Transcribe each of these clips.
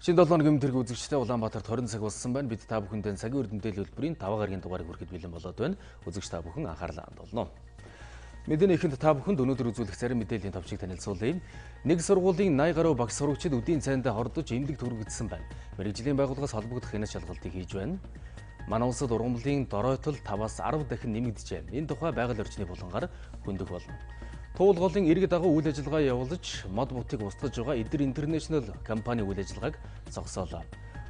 Шинэ 7 өдрийн тэрэг үзэгчтэй Улаанбаатарт 20 цаг болсон байна. Бид та бүхэндээ цагийн урд мэдээллийн хөтөлбөрийн 5 гарагийн дугаарыг хүрэхэд бэлэн болоод байна. Үзэгч та бүхэн анхаарлаа хандуулно. Мэдээний эхэнд та бүхэнд өнөөдөр үзүүлэх зарим мэдээллийн товчийг танилцуулъя. Нэг сургуулийн 80 гаруй багш сурагчид үдийн цайнд хордож эмнэлэгт хүргэгдсэн байна. Мэргэжлийн байгууллагаас холбогдох хянаш шалгалтыг хийж байна. Манай улсад ургамлын доройтол 5-аас 10 дахин нэмэгдэжээ. Энэ тухай байгаль орчны булангаар хөндөх болно. Туулгын иргэд дагуу үйл ажиллагаа явуулж мод бутыг устгаж байгаа Идэр Интернэшнл компани үйл ажиллагааг зогсоолоо.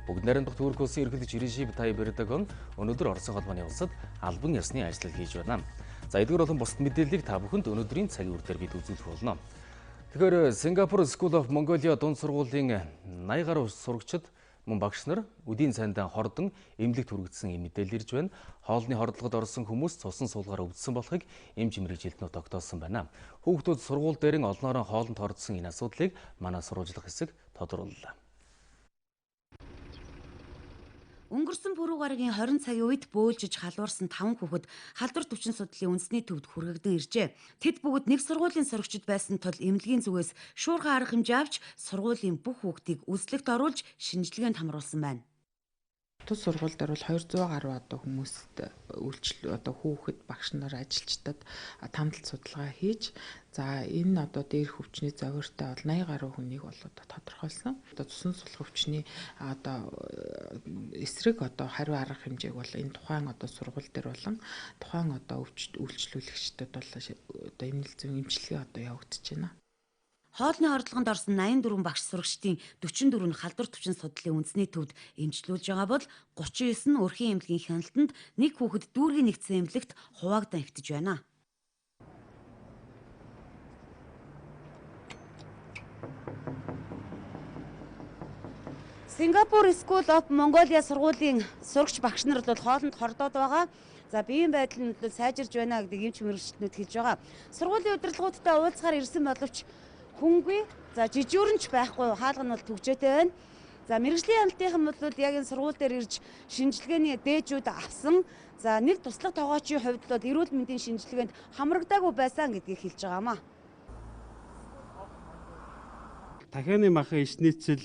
Бүгд найрамдах Турк улсын эрхлэгч Режип Таyyip Эрдоган өнөөдөр Оросын холбооны улсад албан ёсны ажил хийж байна. За эдгээр болон бусад мэдээллийг та бүхэнд өнөөдрийн цагийн үрдээр бид үзүүлэх болно. Тэгэхээр Singapore School of Mongolia дунд сургуулийн 80 гаруй сурагчид мөн багш нар үдийн цайндаа хордон эмнэлэгт хүргэгдсэн юм мэдээлэл ирж байна. Хоолны хордлогод орсон хүмүүс цусан суулгаар өвдсөн болохыг эмч мэргэжилтнүүд тогтоосон байна. Хүүхдүүд сургууль дээрэн олноороо хоолнд хордсон энэ асуудлыг манай сурвалжлах хэсэг тодрууллаа. Өнгөрсөн пүрэв гарагийн 20 цагийн үед бөөлжиж халуурсан 5 хүүхэд халдвар төвчин судлалын үндэсний төвд хүргэгдэн иржээ. Тэд бүгд нэг сургуулийн сурагчид байсан тул эмнэлгийн зүгээс шуурхай арга хэмжээ авч сургуулийн бүх хүүхдийг үзлэгт оруулж шинжилгээнд хамруулсан байна. Тус сургууль дээр бол 200 гаруй хүмүүст хүүхэд багш нар ажилчдад тамдалт судалгаа хийж энэ дээрх өвчний зовиртой бол 80 гаруй хүнийг тодорхойлсон. Цусан сулах өвчний эсрэг хариу арга хэмжээг бол энэ тухайн сургууль дээр болон тухайн үйлчлүүлэгчдэд бол эмнэлэг зүйн эмчилгээ явагдаж байна. Хоолны хордлогонд орсон 84 багш сурагчдын 44 нь халдвар төвчин судлалын үндэсний төвд эмчилүүлж байгаа бол 39 нь өрхийн эмнэлгийн хяналтанд, нэг хүүхэд дүүргийн нэгдсэн эмнэлэгт хуваагдан эвтэж байна. Singapore School of Mongolia сургуулийн сурагч багш нар бол хоолнд хордоод байгаа. За биеийн байдал нь сайжирж байна гэдэг эмч мэргэжилтнүүд хэлж байгаа. Сургуулийн удирдлагуудтай уулзахаар ирсэн боловч хүнгүй. За жижүүрэнч байхгүй, хаалга нь бол төгжөөтэй байна. За мэргэжлийн хяналтынхан бол яг энэ сургууль дээр ирж шинжилгээний дээжүүд авсан. За нэг туслах тоогоочийн хувьд бол эрүүл мэндийн шинжилгээнд хамрагдаагүй байсан гэдгийг хэлж байгаамаа. Дахианы махан ичнээцэл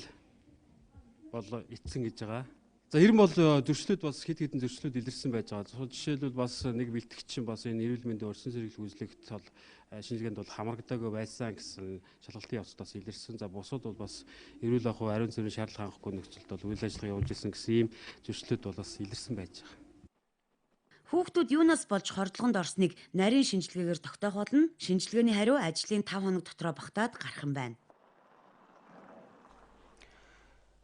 бол ицсэн гэж байгаа. За хэрэм бол зөрчлүүд бас хэд хэдэн зөрчлүүд илэрсэн байж байгаа. Жишээлбэл бас нэг бэлтгэгч бас энэ эрүүл мэндийн урьдчилан сэргийлэх үзлэгт бол шинжилгээнд бол хамрагдаагүй байсан гэсэн шалгалтын явцад бас илэрсэн. За бусад бол бас эрүүл ахуй ариун цэврийн шаардлага хангахгүй нөхцөлд бол үйл ажиллагаа явуулж ирсэн гэсэн ийм зөрчлүүд бол бас илэрсэн байж байгаа. Хүүхдүүд юунаас болж хордлогонд орсныг нарийн шинжилгээгээр тогтоох болно. Шинжилгээний хариу ажлын 5 хоног дотроо багтаад гарах юм байна.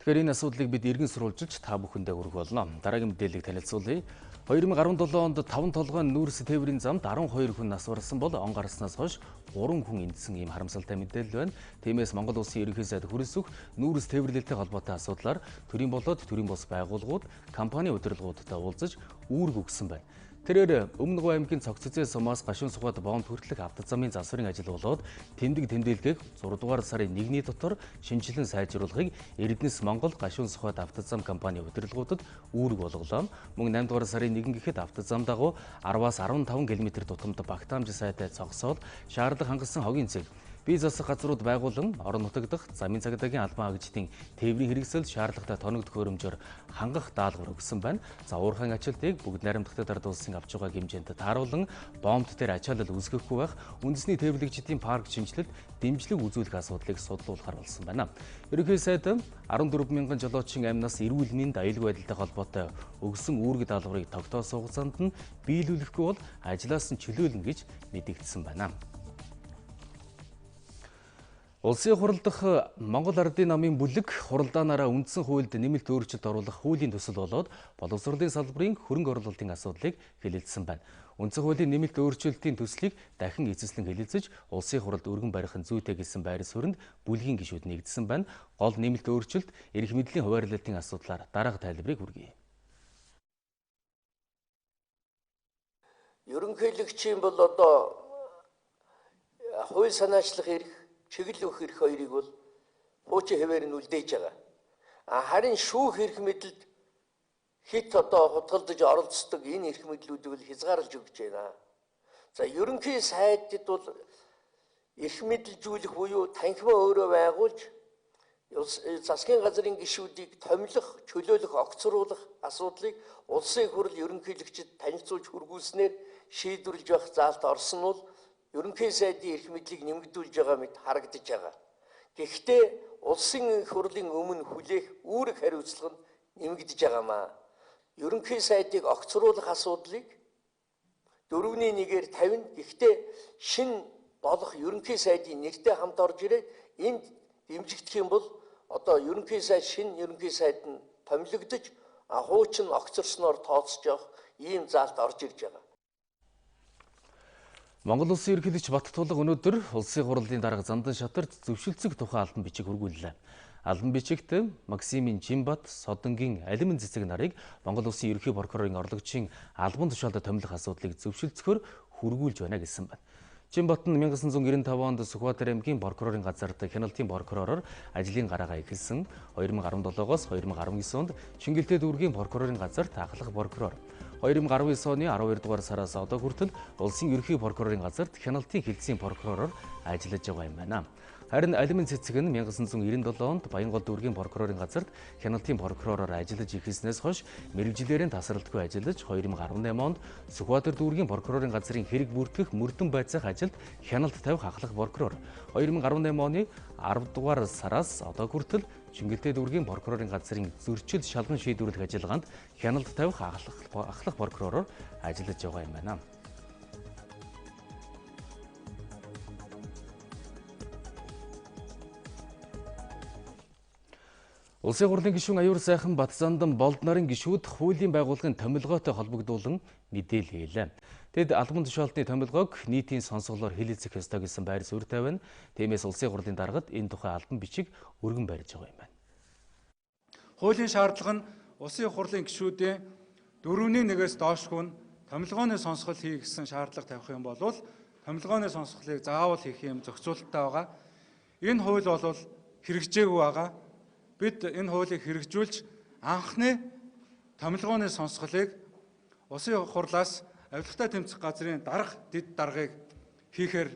Тэгэхээр энэ асуудлыг бид иргэн сурвалжилж та бүхэндээ хүргэх болно. Дараагийн мэдээллийг танилцуулъя. 2017 онд 5 толгойн нүүрс тээврийн замд 12 хүн нас барсан бол он гарснаас хойш 3 хүн эндсэн ийм харамсалтай мэдээлэл байна. Тиймээс Монгол улсын ерөнхий сайд хүрэлцэх нүүрс тээвэрлэлтэй холбоотой асуудлаар төрийн болоод төрийн бус байгууллагууд, компани удирдлагуудтай уулзаж үүрэг өгсөн байна. Тэрээр Өмнөг аймгийн Цогцзээ сумаас Гашуун сухад боомт хүртэлх автозамын засварын ажил болоод тэмдэг тэмдэглэгийг 6 дугаар сарын 1-ний дотор шинжилэн сайжруулахыг Эрдэнэс Монгол Гашуун сухад автозам компани удирдлагуудад үүрэг болголоо. Мөн 8 дугаар сарын 1 гэхэд автозам дагуу 10-аас 15 км тутамд багтаамж сайтай цогсоод шаардлага хангасан хогийн цэг бие засах газрууд байгуулан орон нутаг дахь замын цагдаагийн албан хаагчдын тээврийн хэрэгсэл шаардлагатай тоног төхөөрөмжөөр хангах даалгавар өгсөн байна. За уурхайн ачаалтыг бүгд найрамдахтай дард улсын авч байгаа хэмжээнд тааруулан боомт дээр ачаалал үүсгэхгүй байх үндэсний тээвэрлэгчдийн парк шинжилэлд дэмжлэг үзүүлэх асуудлыг судлуулахар болсон байна. Ерөнхий сайд 14,000 жолоочийн амнаас эрүүл мэнд аюулгүй байдалтай холбоотой өгсөн үүрэг даалгаврыг тогтоосон хугацаанд нь биелүүлэхгүй бол ажлаас нь чөлөөлнө гэж мэдэгдсэн байна. Улсын хурал дахь Монгол Ардын намын бүлэг хуралдаанаараа үндсэн хуульд нэмэлт өөрчлөлт оруулах хуулийн төсөл болоод боловсролын салбарын хөрөнгө оруулалтын асуудлыг хэлэлцсэн байна. Үндсэн хуулийн нэмэлт өөрчлөлтийн төслийг дахин эцэслэн хэлэлцэж, улсын хуралд өргөн барих нь зүйтэй гэсэн байр суурьнд бүлгийн гишүүд нэгдсэн байна. Гол нэмэлт өөрчлөлт эрх мэдлийн хуваарлалтын асуудлаар дараах тайлбарыг хүргэе. Ерөнхийлөгчийн бол одоо хууль санаачлах эрх чиглэл өгөх эрх хоёрыг бол хуучин хэвээр нь үлдээж байгаа. Харин шүүх эрх мэдэлд хит хутгалдаж оролцдог энэ эрх мэдлүүдийг бол хязгаарлаж өгч байна. За ерөнхий сайдд бол эрх мэдэлжүүлэх буюу танхимаа өөрөө байгуулж засгийн газрын гишүүдийг томилох, чөлөөлөх, огцруулах асуудлыг улсын хурл ерөнхийлөгчид танилцуулж хүргүүлснээр шийдвэрлэж явах заалт орсон нь бол ерөнхий сайдын эрх мэдлийг нэмэгдүүлж байгаа мэт харагдаж байгаа. Гэхдээ улсын хурлын өмнө хүлээх үүрэг хариуцлага нь нэмэгдэж байгаамаа. Ерөнхий сайдыг огцруулах асуудлыг 4-1-ээр тавина. Гэхдээ шин болох ерөнхий сайдын нэртэй хамт орж ирээд энд дэмжигдэх юм бол одоо ерөнхий сайд шинэ ерөнхий сайд нь томилогдож хуучин огцорсноор тооцож явах ийм заалт орж ирж байгаа. Монгол улсын ерөнхийлөгч Баттулга өнөөдөр улсын хурлын дарга Зандан шатарт зөвшөлтсөх тухай албан бичиг хүргүүллээ. Албан бичигт Максимын Жимбат, Содонгийн алимын цэцэг нарыг Монгол улсын ерөнхий прокурорын орлогчийн албан тушаалд томилох асуудлыг зөвшөлдсөхөөр хүргүүлж байна гэсэн байна. Жимбат нь 1995 онд Сүхбаатар аймгийн прокурорын газарт хяналтын прокуророор ажлын гараагаа эхэлсэн. 2017-оос 2019 онд Шингэлтэй дүүргийн прокурорын газарт ахлах прокурор. 2019 оны 12 дугаар сараас одоо хүртэл улсын ерөнхий прокурорын газарт хяналтын хэлтсийн прокуророор ажиллаж байгаа юм байна. Харин алимын цэцэг нь 1997 онд Баянгол дүүргийн прокурорын газарт хяналтын прокуророор ажиллаж эхэлснээс хойш мэргэжлэрийн тасралтгүй ажиллаж 2018 онд Сүхбаатар дүүргийн прокурорын газрын хэрэг бүртгэх мөрдөн байцаах ажилд хяналт тавих ахлах прокурор. 2018 оны 10 дугаар сараас одоо хүртэл Шингэлтэй дүүргийн прокурорын газрын зөрчил шалган шийдвэрлэх ажиллагаанд хяналт тавих ахлах прокуророор ажиллаж байгаа юм байна. Улсын хурлын гишүүн аюур сайхан Батзандан болд нарын гишүүд хуулийн байгууллагын томилгоотой холбогдуулан мэдээлэл хийлээ. Тэд албан тушаалтны томилгоог нийтийн сонсголоор хэлэлцэх ёстой гэсэн байр суурь тавина. Тиймээс улсын хурлын даргад энэ тухай албан бичиг өргөн барьж байгаа юм байна. Хуулийн шаардлага нь улсын хурлын гишүүдийн 4-1-ээс доошгүй томилгооны сонсгол хийх гэсэн шаардлага тавих юм бол томилгооны сонсголыг заавал хийх юм зохицуулалттай байгаа. Энэ хууль бол хэрэгжээгүй байгаа. Бид энэ хуулийг хэрэгжүүлж анхны томилгооны сонсголыг улсын хурлаас авилгатай тэмцэх газрын дарга дэд даргыг хийхээр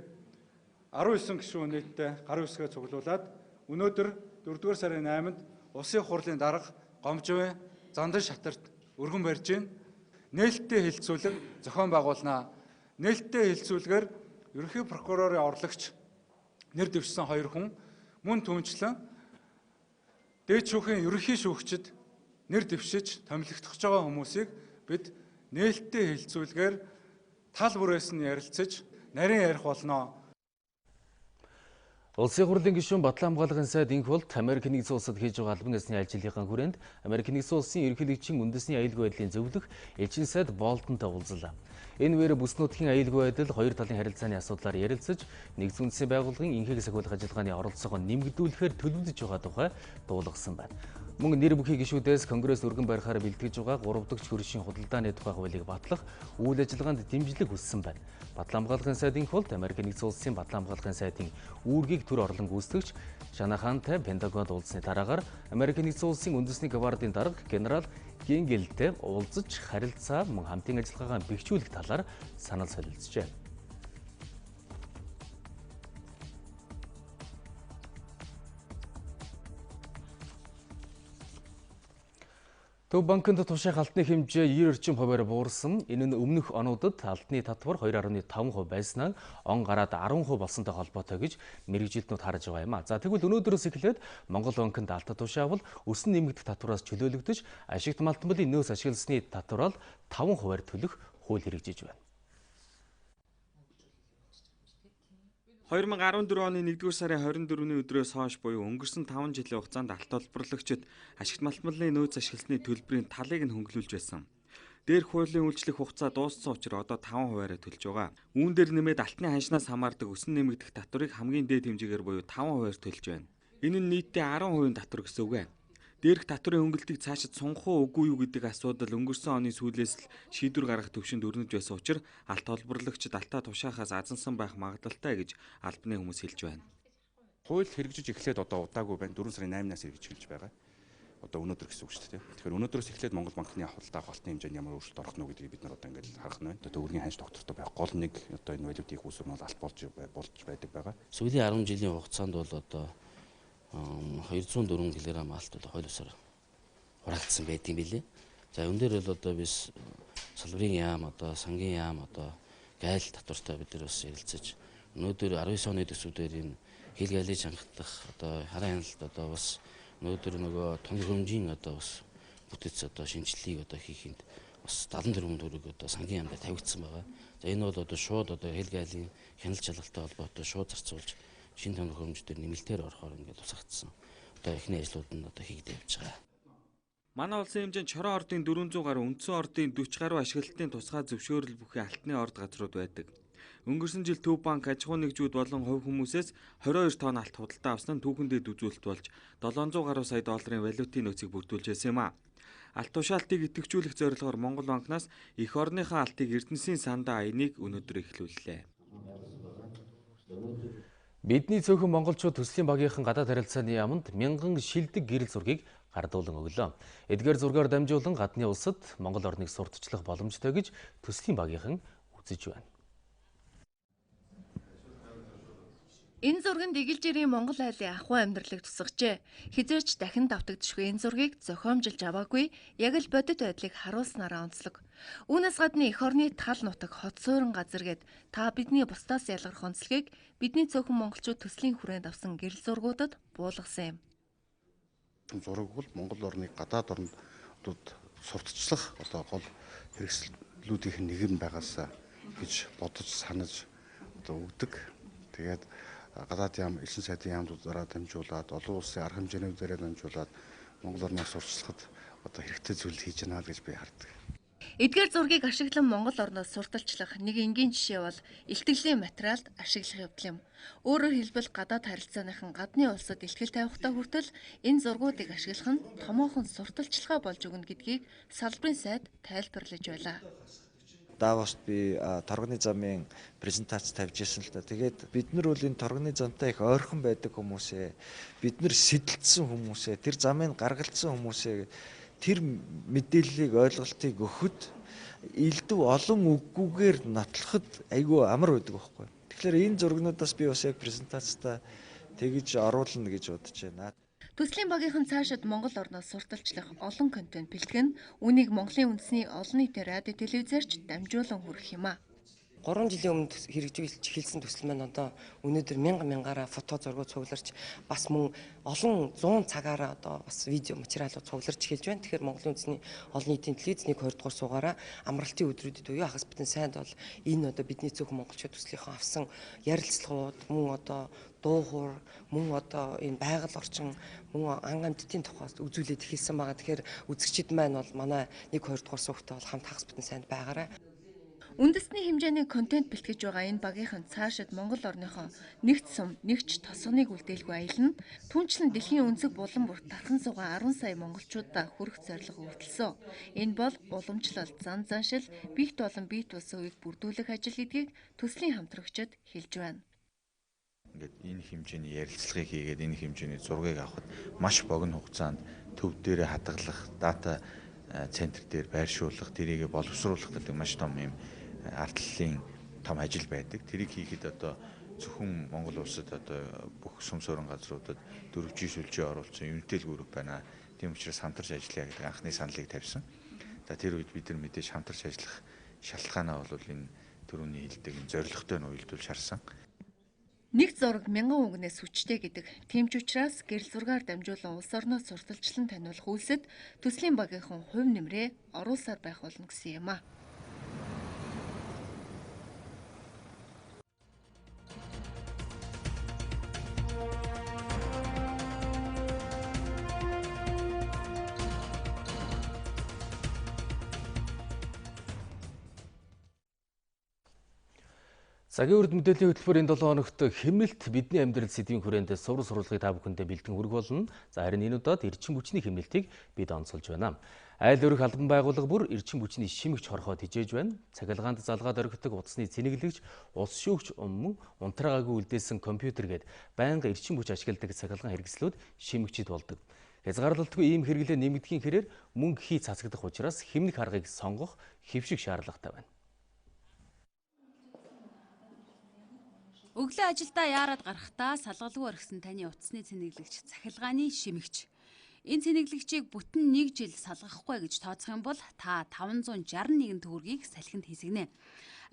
19 гишүүн нийтдээ гар үсгээ цуглуулад өнөөдөр 4-р сарын 8-нд улсын хурлын дарга Гомжвын Зандан шатарт өргөн барьж байна. Нээлттэй хэлэлцүүлэг зохион байгуулнаа. Нээлттэй хэлэлцүүлгээр ерөнхий прокурорын орлогч нэр дэвшсэн 2 хүн мөн түнчлэн дээд шүүхийн ерөнхий шүүгчид нэр дэвшиж томилогдож байгаа хүмүүсийг бид нээлттэй хэлэлцүүлгээр тал бүрээс нь ярилцаж нарийн ярих болно. Улсын хурлын гишүүн Батлан хамгаалгын сайд инх болд Америк нэгдсэн улсад хийж байгаа албан ёсны ажлынхаа хүрээнд Америк нэгдсэн улсын ерөнхийлөгчийн үндэсний аюулгүй байдлын зөвлөх элчин сайд Болтонтой уулзлаа. Энэ үеэр бүс нутгийн аюулгүй байдал хоёр талын харилцааны асуудлаар ярилцаж нэгдсэн үндэсний байгууллагын инхийг сахиулах ажиллагааны оролцоогоо нэмэгдүүлэхээр төлөвлөж байгаа тухай дуулгасан байна. Мөн нэр бүхий гишүүдээс Конгресс өргөн барихаар бэлтгэж байгаа 3 дахь хөршийн худалдааны тухай хуулийг батлах үйл ажиллагаанд дэмжлэг хүссэн байна. Батлан хамгаалгын сайдын хөлд Америк нэгдсэн улсын Батлан хамгаалгын сайдын үүргийг төр орлон гүйцэтгэгч Шанахантай Пентагонд уулзсны дараагаар Америк нэгдсэн улсын үндэсний гвардийн дарга генерал Генгелтэй уулзаж харилцаа мөн хамтын ажиллагаагаа бэхжүүлэх талаар санал солилцжээ. Төв банкнд тушаах алтны хэмжээ 90% буурсан. Энэ нь өмнөх онуудад алтны татвар 2.5% байснаа он гараад 10% болсонтой холбоотой гэж мэргэжилтнүүд харж байгаа юм а. За тэгвэл өнөөдрөөс эхлээд Монгол банкнд алт тушаавал өсөн нэмэгдэх татвараас чөлөөлөгдөж ашигт малтмалын нөөц ашигласны татвараар 5% төлөх хууль хэрэгжиж байна. 2014 оны 1-р сарын 24-ний өдрөөс хойш буюу өнгөрсөн 5 жилийн хугацаанд алт олборлогчид ашигт малтмалын нөөц ашигласны төлбөрийн талыг нь хөнгөлүүлж байсан. Дээрх хуулийн үйлчлэх хугацаа дууссан учраас одоо 5%-аар төлж байгаа. Үүн дээр нэмээд алтны ханшнаас хамаардаг өсөн нэмэгдэх татварыг хамгийн дээд хэмжээгээр буюу 5%-аар төлж байна. Энэ нь нийтдээ 10% татвар гэсэн үг ээ. Дээрх татварын хөнгөлтийг цаашид сунгах уу үгүй юу гэдэг асуудал өнгөрсөн оны сүүлээс л шийдвэр гаргах төвшөнд өрнөж байсан учраас алт олборлогчид алтаа тушаахаас азансан байх магадлалтай гэж албаны хүмүүс хэлж байна. Хууль хэрэгжиж эхлээд одоо удаагүй байна. 4 сарын 8-наас хэрэгжиж байгаа. Одоо өнөөдөр гэсэн үг шүү дээ. Тэгэхээр өнөөдрөөс эхлээд Монгол банкны худалдаа голтны хэмжээнд ямар өөрчлөлт орох нь гэдгийг бид нар одоо ингээд харах нь байна. Одоо өргөн ханш доктортой байх гол нэг одоо энэ валютыг үүсгэх нь бол алт болж байдаг байгаа. Сүүлийн 10 жилийн хугацаанд бол одоо 204 кг малт бол хууль ёсоор хураагдсан байдсан билээ. За энэ дээр бол одоо биш салбарын яам одоо сангийн яам одоо гайл татвартай бид нар бас ярилцаж өнөөдөр 19 оны төсвүүдээр энэ хил гайлыг хангах одоо хараа хяналт одоо бас өнөөдөр нөгөө тун хэмжээний одоо бас бүтээц одоо шинжилгээг одоо хийхэд бас 74 төгрөг одоо сангийн яамд тавигдсан байгаа. За энэ бол одоо шууд одоо хил гайлын хяналт шалгалттай холбоотой шууд зарцуулж шинэ тун хэмжээгээр нэмэлтээр орохоор ингээд тусгагдсан. Одоо эхний ажлууд нь одоо хийгдэж явж байгаа. Манай улсын хэмжээнд чорон ордын 400 гаруй, үндсэн ордын 40 гаруй ашиглалтын тусгай зөвшөөрөл бүхий алтны орд газрууд байдаг. Өнгөрсөн жил Төв банк аж ахуй нэгжүүд болон хувь хүмүүсээс 22 тонн алт худалдаа авсан нь түүхэндээ үзүүлэлт болж 700 гаруй сая долларын валютын нөөцийг бүрдүүлж байсан юм а. Алт тушаалтыг идэвхжүүлэх зорилгоор Монгол банкнаас эх орныхаа алтыг Эрдэнэсийн сандаа аяныг өнөөдөр эхлүүллээ. Бидний цөөхөн монголчууд төслийн багийнхан гадаад харилцааны яамд мянган шилдэг гэрэл зургийг гардуулан өглөө. Эдгээр зургаар дамжуулан гадны улсад Монгол орныг сурталчлах боломжтой гэж төслийн багийнхан үзэж байна. Энэ зурганд Игэлжирийн Монгол айлын ахуй амьдралыг тусгажээ. Хизээч дахин давтагдчихгүй энэ зургийг зохиомжилж аваагүй, яг л бодит байдлыг харуулснараа онцлог. Үүнээс гадна эх орны тал нутаг хот суурин газар гээд та бидний бусдаас ялгарх онцлогийг бидний цөөхөн монголчууд төслийн хүрээнд авсан гэрэл зургуудад буулгасан юм. Зураг бол Монгол орныг гадаад орнууд сурталчлах одоо гол хэрэгслүүдийн нэг нь байгаасаа гэж бодож санаж одоо өгдөг. Тэгээд гадаад яам элчин сайдын яамдуудаараа дамжуулаад олон улсын арга хэмжээнүүдээрээ дамжуулаад Монгол орныг сурталчлахад одоо хэрэгтэй зүйл хийж байна гэж би хардаг. Эдгээр зургийг ашиглан Монгол орноос сурталчлах нэг энгийн жишээ бол илтгэлийн материалд ашиглах явдал юм. Өөрөөр хэлбэл гадаад харилцааныхан гадны улсад илтгэл тавихтаа хүртэл энэ зургуудыг ашиглах нь томоохон сурталчилгаа болж өгнө гэдгийг салбарын сайд тайлбарлаж байлаа. Давост би торгоны замын презентац тавьж ирсэн л да. Тэгээд бид нар бол энэ торгоны замтай их ойрхон байдаг хүмүүсээ, бид нар сэтэлцсэн хүмүүсээ, тэр замыг гаргалцсан хүмүүсээ тэр мэдээллийг ойлголтыг өгөхөд элдв олон үггүйгээр нотлоход айгүй амар байдаг байхгүй. Тэгэхээр энэ зургнуудаас би бас яг презентацтай тэгж оруулна гэж бодож байна. Төслийн багийнхан цаашид Монгол орноос сурталчлах олон контент бэлтгэн үнийг Монголын үндэсний олон нийтийн радио телевизээрч дамжуулан хүргэх юм а. 3 жилийн өмнө хэрэгжүүлж эхэлсэн төсөл маань одоо өнөөдөр мянгаараа фото зургууд цугларч бас мөн олон 100 цагаараа одоо бас видео материалууд цугларч эхэлж байна. Тэгэхээр Монголын үндэсний олон нийтийн телевизний 2 дугаар суугаараа амралтын өдрүүдэд буюу хагас бүтэн сайд бол энэ одоо бидний цөөхөн монголчууд төслийнхөө авсан ярилцлагууд мөн одоо дуу хуур мөн одоо энэ байгаль орчин мөн ан амьтдын тухайд үзүүлээд эхэлсэн байгаа. Тэгэхээр үзэгчид маань бол манай 1-2 дугаар суугтай бол хамт хагас бүтэн сайд байгаарай. Үндэсний хэмжээний контент бэлтгэж байгаа энэ багийнхан цаашид Монгол орныхоо нэгт сум, нэгч тосгоныг үлдээлгүй аялна. Түүнчлэн дэлхийн өнцөг булан бүрт тархан суугаа 10 сая монголчуудаа хүрэх зорилго өгдөлсөн. Энэ бол уламжлалт, зан заншил, бит болон бит болсон үеийг бүрдүүлэх ажил гэдгийг төслийн хамтрагчид хэлж байна. Ингээд энэ хэмжээний ярилцлагыг хийгээд энэ хэмжээний зургийг авахд маш богино хугацаанд төв дээрээ хадгалах, дата центр дээр байршуулах, тэрийг боловсруулах гэдэг маш том юм ардлалын том ажил байдаг. Тэрийг хийхэд одоо зөвхөн Монгол улсад одоо бүх сум суурин газруудад дөрвж шүлжээ оруулсан Unitel group байна. Тийм учраас хамтарч ажиллая гэдэг анхны саналыг тавьсан. За тэр үед бид нар мэдээж хамтарч ажиллах шалтгаанаа бол энэ түрүүний хэлдэг энэ зорилготой нь уялдуулж харсан. Нэг зураг 1000 үгнээс хүчтэй гэдэг. Тийм ч учраас гэрэл зургаар дамжуулан улс орноос сурталчлан таниулах үйлсэд төслийн багийнхан хувь нэмрээ оруулсаар байх болно гэсэн юм а. Цагийн Хүрд мэдээллийн хөтөлбөр энэ 7 хоногт хэмнэлт бидний амьдрал сэдвийн хүрээнд сурал сурвалжлагыг та бүхэндээ бэлтгэн хүргэх болно. За харин энэ удаад эрчим хүчний хэмнэлтийг бид онцолж байна. Айл өрх албан байгууллага бүр эрчим хүчний шимэгч хорхоод хижээж байна. Цахилгаанд залгаад орхидог утасны цэнэглэгч, ус шүүгч мөн унтраагаагүй үлдээсэн компьютер гээд байнга эрчим хүч ашигладаг цахилгаан хэрэгслүүд шимэгчид болдог. Хязгаарлалтгүй ийм хэрэглээ нэмэгдэхийн хэрээр мөнгө хий цацагдах учраас хэмнэх аргыг сонгох хэвшиг шаардлагатай байна. Өглөө ажилдаа яарад гарахдаа салгалгүй орхисон таны утасны цэнэглэгч цахилгааны шимэгч. Энэ цэнэглэгчийг бүтэн 1 жил салгахгүй гэж тооцох юм бол та 561 төгрөгийг салхинд хийсгэнэ.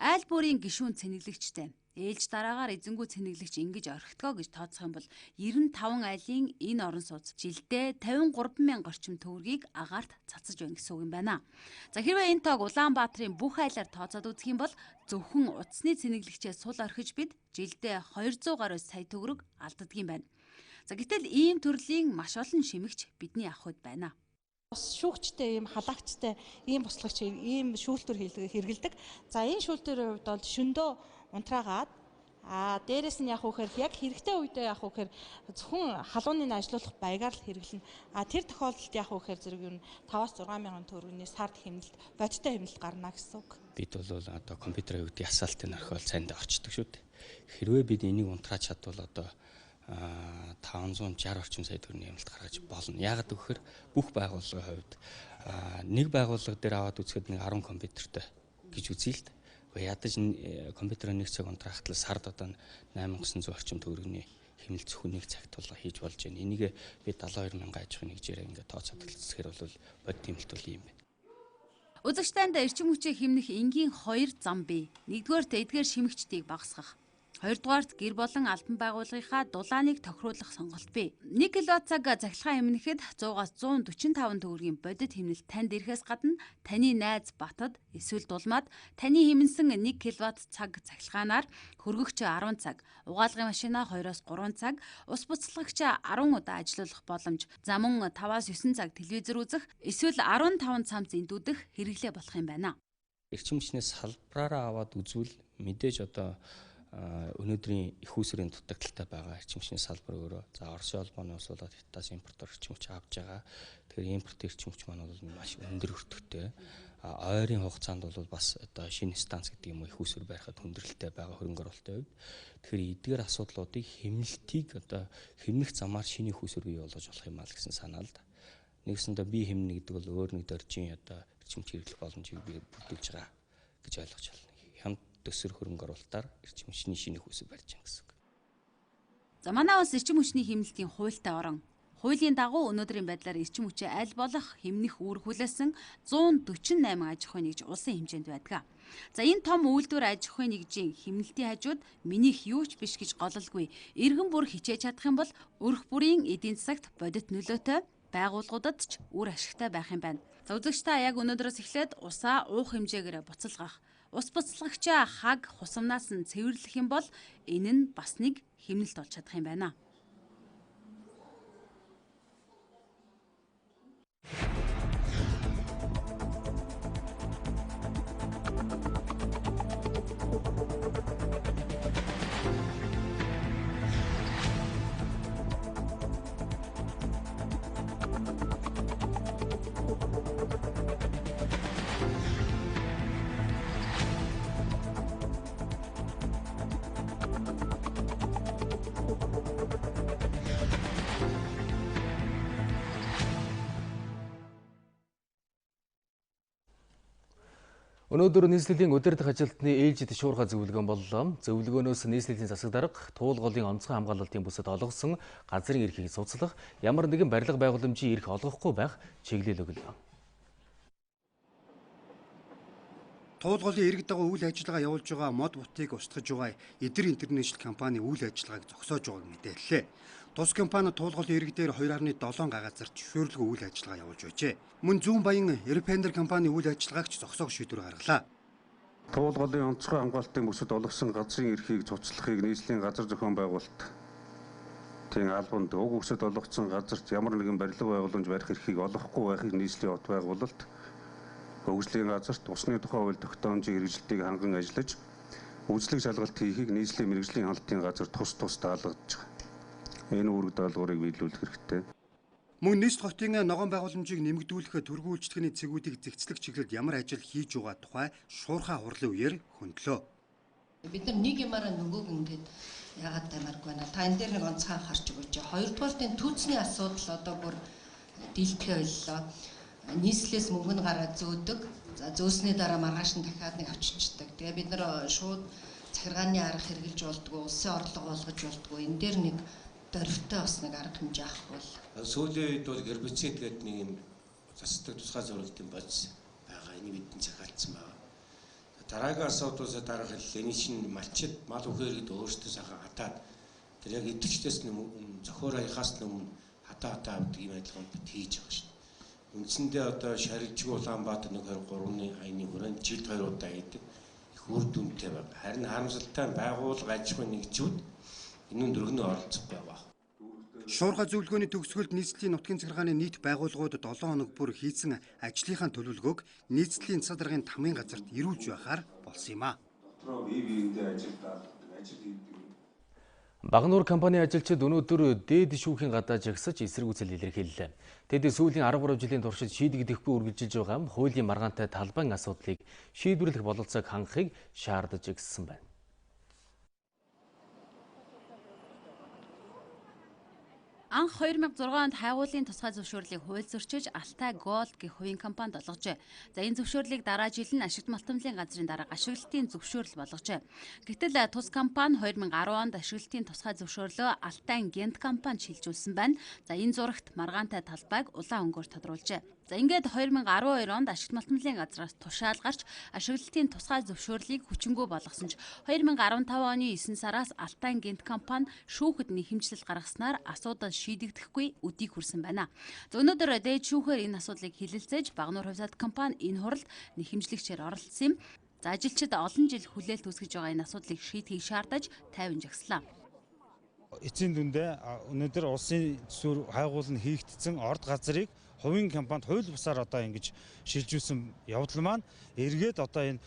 Айл бүрийн гишүүн цэнэглэгчтэй ээлж дараагаар эзэнгүү цэнэглэгч ингэж орхитгоо гэж тооцох юм бол 95 айлын энэ орон сууц жилдээ 53,000 орчим төгрөгийг агаарт цацаж байна гэсэн үг юм байна. За хэрвээ энэ тоог Улаанбаатарын бүх айлаар тооцоод үзэх юм бол зөвхөн утасны цэнэглэгчээс сул орхиж бид жилдээ 200 гаруй сая төгрөг алддаг юм байна. За гэтэл ийм төрлийн маш олон шимэгч бидний ах хуйд байна. Бас шүүгчтэй, ийм халаагчтай, ийм буслагч, ийм шүүлтүр хэрэгэлдэг. За энэ шүүлтүрийн хувьд бол шөндөө унтраагаад дээрэс нь яг яг хэрэгтэй үедээ яг зөвхөн халууныг ажилуулах байгаар л хэрэглэнэ. Тэр тохиолдолд яг зэрэг юу 5-6 мянган төгрөгийн сард хэмнэлт, бодиттой хэмнэлт гарна гэсэн үг. Бид бол одоо компьютерийн үед ясаалтын орхиол цайнд орчдөг шүү дээ. Хэрвээ бид энийг унтрааж чадвал одоо 560 орчим сая төгрөгийн хэмнэлт гаргаж болно. Яагаад гэвэл бүх байгууллагын хувьд нэг байгууллага дээр аваад үзэхэд нэг 10 компьютертэй гэж үзье л дээ. Ядаж компьютерын нэг цаг унтраахад сард одоо 8900 орчим төгрөгийн хэмнэлт зөвхөн нэг цагт хийж болж байна. Энийг би 72000 аж ахуйн нэгжээр ингээд тооцоод хэлцэхээр бол бодит хэмнэлт бол юм байна. Үзэгчтэнд эрчим хүчээ хэмнэх энгийн 2 зам бий. Нэгдүгээрт эдгээр шимэгчдийг багасгах. Хоёрдугаарт гэр болон албан байгууллагынхаа дулааныг тохируулах сонголт бий. 1 кВт цаг цахилгаан хэмнэхэд 100-аас 145 төгрөгийн бодит хэмнэлт танд ирэхээс гадна таны найз Батад эсвэл Дулмаад таны хэмнэсэн 1 кВт цаг цахилгаанаар хөргөгч 10 цаг, угаалгын машина 2-оос 3 цаг, ус буцалгагч 10 удаа ажиллах боломж, за мөн 5-аас 9 цаг телевизэр үзэх эсвэл 15 цамц эндүүдэх хэрэглээ болох юм байна. Эрчим хүчнээс салбараараа аваад үзвэл мэдээж одоо өнөөдрийн их усрын дутагдaltaй байгаа эрчим хүчний салбар өөрөө. За Оросын холбооны улс болоод Хятадаас импортоор эрчим хүч авч байгаа. Тэгэхээр импорт эрчим хүч маань бол маш өндөр өртөгтэй. Ойрын хугацаанд бол бас одоо шинэ станц гэдэг юм уу их уср байхад хүндрэлтэй байгаа хөрөнгө оруулалтын хувьд. Тэгэхээр эдгээр асуудлуудыг хэмнэлтийг одоо хэмнэх замаар шинэ их уср бий болгож болох юм аа гэсэн санаа л да. Нэгсэндээ бие хэмнэ гэдэг бол өөр нэг дөржин одоо эрчим хүч хэрэглэх боломжийг бий бүрдүүлж байгаа гэж ойлгож байна. Хямд төсөр хөрөнгө оруулалтаар эрчим хүчний шинэ хүйсэг барьж байгаа гэсэн үг. За манай улс эрчим хүчний хэмнэлтийн хуультай орон. Хуулийн дагуу өнөөдрийн байдлаар эрчим хүчээ аль болох хэмнэх үүрэг хүлээсэн 148 аж ахуйн нэгж улсын хэмжээнд байдаг. За энэ том үйлдвэр аж ахуйн нэгжийн хэмнэлтийн хажууд минийх юу ч биш гэж гололгүй. Иргэн бүр хичээж чадах юм бол өрх бүрийн эдийн засагт бодит нөлөөтэй байгууллагуудад ч үр ашигтай байх юм байна. За үзэгч та яг өнөөдрөөс эхлээд усаа уух хэмжээгээр буцалгах. Ус буцалгагч хаг хусамнаас нь цэвэрлэх юм бол энэ нь бас нэг хэмнэлт болж чадах юм байна. Өнөөдөр нийслэлийн удирдах ажилтны ээлжид шуурхай зөвлөгөөн боллоо. Зөвлөгөөнөөс нийслэлийн засаг дарга, туулгалын онцгой хамгаалалтын бүсэд олгосон газрын эрхийг цуцлах, ямар нэгэн барилга байгууламжийн эрх олгохгүй байх чиглэл өглөө. Туулгалын эрэг дагуу үйл ажиллагаа явуулж байгаа мод бутыг устгаж байгаа Эдэр интернэшнл компани үйл ажиллагааг зогсоож байгааг мэдээллээ. Тус компани туулгалын эрэг дээр 2.7 газарт зөвшөөрлгүй үйл ажиллагаа явуулж байжээ. Мөн Зүүн Баян Эрпендер компани үйл ажиллагаагч зогсоох шийдвэр гаргалаа. Туулгалын онцгой хамгаалтын бүсэд олгосон газрын эрхийг цуцлахыг нийслэлийн газар зохион байгуулалтын албанд уг бүсэд олгогдсон газарт ямар нэгэн барилга байгууламж барих эрхийг олгохгүй байхыг нийслэлийн хот байгуулалт хөгжлийн газарт усны тухай хууль тогтоомжийн хэрэгжилтийг ханган ажиллаж үзлэг шалгалт хийхийг нийслэлийн мэргэжлийн хяналтын газар тус даалгаж байгаа. Энэ үүрэг даалгаврыг биелүүлэх хэрэгтэй. Мөн нийслэл хотын ногоон байгууламжийг нэмэгдүүлэх төргүү үйлчлэгээний цэгүүдийг зэгцлэх чиглэлд ямар ажил хийж байгаа тухай шуурхай хурлын үеэр хөндлөө. Бид нар нэг юмараа нөгөөг ингээд яагаад тамааргүй байна. Та энэ дээр нэг онцгой харж өгөөч. Хоёрдугаартын түүцний асуудал одоо бүр дийлдэхээ боллоо. Нийслэлээс мөнгө нь гараад зөөдөг. За зөөсний дараа маргааш нь дахиад нэг авчирчдаг. Тэгээ бид нар шууд захиргааны арга хэрэгжилж болдгоо, улсын орлого болгож болдгоо. Энэ дээр нэг дөрвтэй бас нэг арга хэмжээ авах бол. Сүүлийн үед бол гербицид гэдэг нэг юм засдаг тусгай зорилтын бодис байгаа. Энийг бидний захиалцсан байна. Дараагийн асуудлаас дараах хэллээ. Энэ чинь малчид мал үхээргэд өөрсдөө сайхан хатаад тэр яг идэвхтэйс зохиороо яхаас өмнө хатаа авдаг юм адилхан бит хийж байгаа шүү. Үндсэндээ одоо Шарилжиг Улаанбаатар 123-ны аяны хүрээнд жилд 2 удаа хийдэг их үр дүнтэй байна. Харин харамсалтай байгууллага аж ахуйн нэгжүүд энэ дөрөвнөө оролцохгүй байгаа. Шуурга зөвлөгөөний төгсгөлд нийслэлийн нутгийн захиргааны нийт байгууллагууд 7 хоног бүр хийсэн ажлынхаа төлөвлөгөөг нийслэлийн засаг даргын тамгын газарт ирүүлж байхаар болсон юм а. Багнуур компани ажилчид өнөөдөр дээд шүүхийн гадаа жагсаж эсэргүүцэл илэрхийллээ. Тэд сүүлийн 13 жилийн туршид шийдэгдэхгүй үргэлжилж байгаа хуулийн маргаантай талбайн асуудлыг шийдвэрлэх бололцоог хангахыг шаардаж игссэн байна. Анх 2006 онд хайгуулын тусгай зөвшөөрлийг хууль зөрчиж Алтай Голд гэх хувийн компанид олгожээ. За энэ зөвшөөрлийг дараа жил нь ашигт малтамлын газрын дарга ашиглалтын зөвшөөрөл болгожээ. Гэтэл тус компани 2010 онд ашиглалтын тусгай зөвшөөрлөө Алтай Гент компанид шилжүүлсэн байна. За энэ зурагт маргаантай талбайг улаан өнгөөр тодруулжээ. За ингээд 2012 онд ашигт малтамлын газраас тушаал гарч ашиглалтын тусгай зөвшөөрлийг хүчингү болгосон ч 2015 оны 9 сараас Алтай Гент компани шүүхэд нэхэмжлэл гаргаснаар асуудал шийдэгдэхгүй өдийг хүрсэн байна. За өнөөдөр дээд шүүхээр энэ асуудлыг хилэлцээж Багнуур хувьсат компани энэ хуралд нэхэмжлэгчээр оролцсон юм. За ажилчид олон жил хүлээлт үүсгэж байгаа энэ асуудлыг шийдэхийг шаардаж тайван жагслаа. Эцсийн дүндээ өнөөдөр улсын төсвөр хайгуул нь хийгдсэн орд газрыг хувийн компанид хууль бусаар одоо ингэж шилжүүлсэн явдал маань эргээд одоо энэ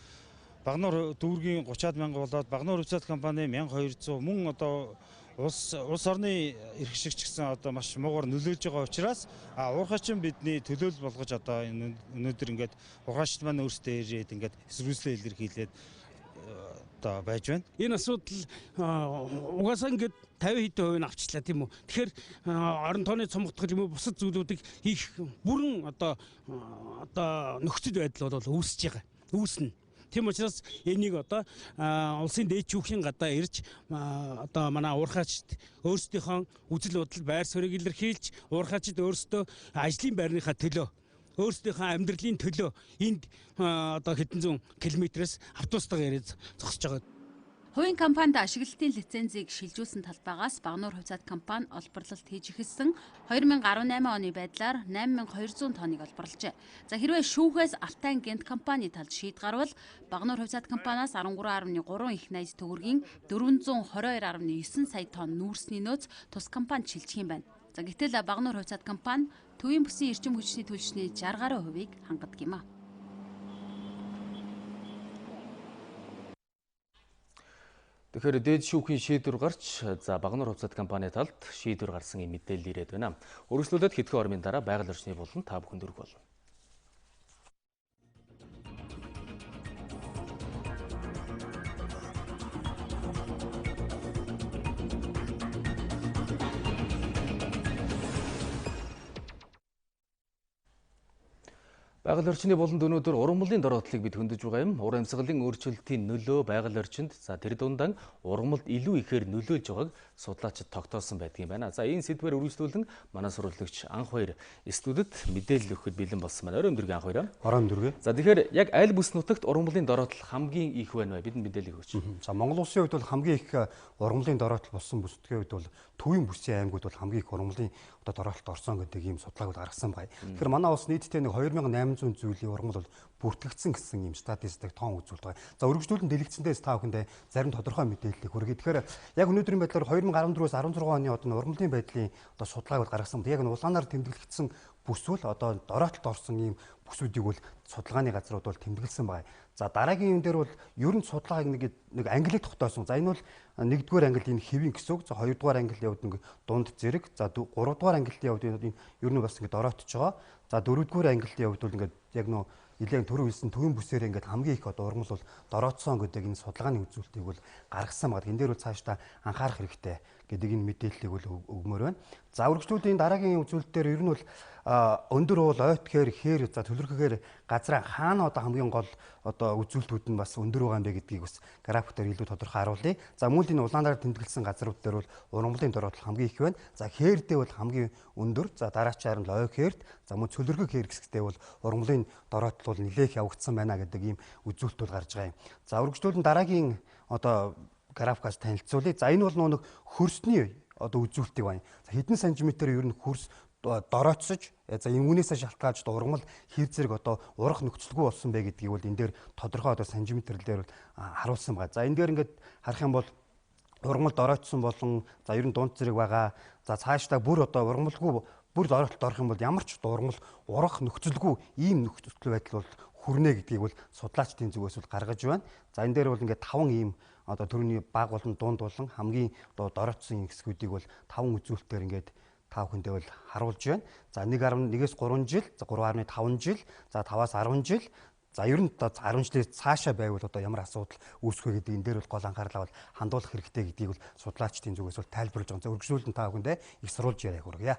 Багнуур дүүргийн 30-аад мянга болоод Багнуур хувьсат компани 1200 мөн одоо улс орны эрх шигч гэсэн одоо маш муугар нөлөөлж байгаа учраас уурхачин бидний төлөөлөл болгож одоо өнөөдөр ингээд уурхачд маань өөрсдөө ирээд ингээд эсвэргүүцлээ илэрхийлээд одоо байж байна. Энэ асуудал угаасаа ингээд 50% авчлаа тийм үү. Тэгэхээр орон тооны цомгтгол юм уу бусад зүйлүүдийг хийх бүрэн одоо нөхцөл байдал бол үүсэж байгаа. Үүснэ. Тийм учраас энийг одоо улсын дээд шүүхийн гадаа ирж одоо манай уурхачд өөрсдийнхөө үзэл бодол байр суурийг илэрхийлж уурхачд өөрсдөө ажлын байрныхаа төлөө өөрсдийнхөө амьдралын төлөө энд одоо хэдэн зуун километрээс автобустайгаар ирээд зогсож байгаа. Хувийн компанид ашиглалтын лицензийг шилжүүлсэн талбайгаас Багнуур хувьсат компани олборлолт хийж эхэлсэн 2018 оны байдлаар 8200 тонныг олборлжээ. За хэрвээ шүүхээс Алтай Гент компани талд шийд гарвал Багнуур хувьсат компаниас 13.3 их найз төгрөгийн 422.9 сая тонн нүүрсний нөөц тус компанид шилжих юм байна. За гэтэл Багнуур хувьсат компани төвийн бүсийн эрчим хүчний түлшний 60 гаруй хувийг хангадаг юм а. Тэгэхээр дээд шүүхийн шийдвэр гарч Багнуур хувьсат компани талд шийдвэр гарсан юм мэдээлэл ирээд байна. Өргөжлүүлээд хэдхэн орны дараа байгаль орчны болон та бүхэнд өргөх болно. Байгаль орчны болонд өнөөдөр ургамлын дороотлыг бид хөндөж байгаа юм. Ур амьсгалын өөрчлөлтийн нөлөө байгаль орчинд тэр дундаа ургамалд илүү ихээр нөлөөлж байгааг судлаачид тогтоосон байдгийн байна. За энэ сэдвээр үргэлжлүүлэн манай сурвалжлагч анх хоёр студид мэдээлэл өгөхөд бэлэн болсон байна. Орой өндөргийн анх хоёроо. Орой өндөргөө. За тэгэхээр яг аль бүс нутагт ургамлын дороотл хамгийн их байна вэ? Бидэнд мэдээлэл өгөөч. За Монгол улсын хувьд бол хамгийн их ургамлын дороотл болсон бүсдгийн хувьд бол төвийн бүсийн аймагуд бол хамгийн их ургамлын дороотолд орсон гэдэг ийм судалгааг гаргасан байна. Тэгэхээр манай улс нийтдээ нэг 2800 зүйлийн ургамал бол бүртгэгдсэн гэсэн ийм статистик тоон үзүүлж байгаа. За өргөжлүүлэн дэлгэцэндээс та бүхэндээ зарим тодорхой мэдээллийг хүргэе. Тэгэхээр яг өнөөдрийн байдлаар 2014-өөс 16 оны ургамлын байдлын судалгааг гаргасан. Яг нь улаанаар тэмдэглэгдсэн бүсвэл дороотолд орсон ийм бүсүүдийг бол судалгааны газрууд бол тэмдэглэсэн байна. За дараагийн юм дээр бол ер нь судалгааг нэг ангилыг тогтоосон. За энэ бол 1-р ангилд энэ хэвийн гэсэн үг. За 2-р ангилд явд нэг дунд зэрэг. За 3-р ангилд явд энэ ер нь бас ингэ дороотж байгаа. За 4-р ангилд явд бол ингээд яг нөө нэлээд түрүү хэлсэн төвийн бүсээр ингээд хамгийн их ургамал бол дороотсон гэдэг энэ судалгааны үзүүлэлтийг бол гаргасан байна. Энэ дээр бол цаашдаа анхаарах хэрэгтэй гэдэг энэ мэдээллийг бол өгмөр байна. За үргэлжлүүлэн дараагийн үзүүлэлтээр ер нь бол өндөр уул ойт хээр за төлөрхөөр газраа хаана одоо хамгийн гол одоо үзүүлэлтүүд нь бас өндөр байгаа юм бэ гэдгийг бас графикээр илүү тодорхой харуулъя. За мөн л энэ улаанаар тэмдэглэсэн газрууд дээр бол ургамлын дороотол хамгийн их байна. За хээрдээ бол хамгийн өндөр. За дараачаар нь ой хээрд, за мөн цөлөрхөг хээр гэсгтээ бол ургамлын дороотол бол нэлээх явагдсан байна гэдэг ийм үзүүлэлт бол гарч байгаа юм. За үргэлжлүүлэн дараагийн одоо графикаас танилцуулъя. За энэ бол нэг хөрсний одоо үзүүлэлтийг байна. За хэдэн сантиметр ер нь хөрс дороотсож за үүнээсээ шалтгаалж ургамал хэр зэрэг одоо урах нөхцөлгүй болсон бэ гэдгийг бол энэ дээр тодорхой одоо сантиметрлээр бол харуулсан байгаа. За энэ дээр ингээд харах юм бол ургамал дороотсон болон за ер нь дунд зэрэг байгаа. За цаашдаа бүр одоо ургамалгүй бүр дороотолд орох юм бол ямар ч ургамал урах нөхцөлгүй ийм нөхцөл байдал бол хүрнэ гэдгийг бол судлаачдын зүгээс бол гаргаж байна. За энэ дээр бол ингээд 5 ийм одоо төрөний баг болон дунд болон хамгийн одоо дороотсон хэсгүүдийг бол 5 үзүүлэлтээр ингээд та бүхэндээ бол харуулж байна. За 1.1-ээс 3 жил, за 3.5 жил, за 5-аас 10 жил. За ер нь одоо 10 жилээс цаашаа байвал одоо ямар асуудал үүсэх вэ гэдэг энэ дээр бол гол анхаарлаа бол хандуулах хэрэгтэй гэдгийг бол судлаачдын зүгээс бол тайлбарлаж байгаа. За үргэлжлүүлэн та бүхэндээ их сурвалж яриаг хүргье.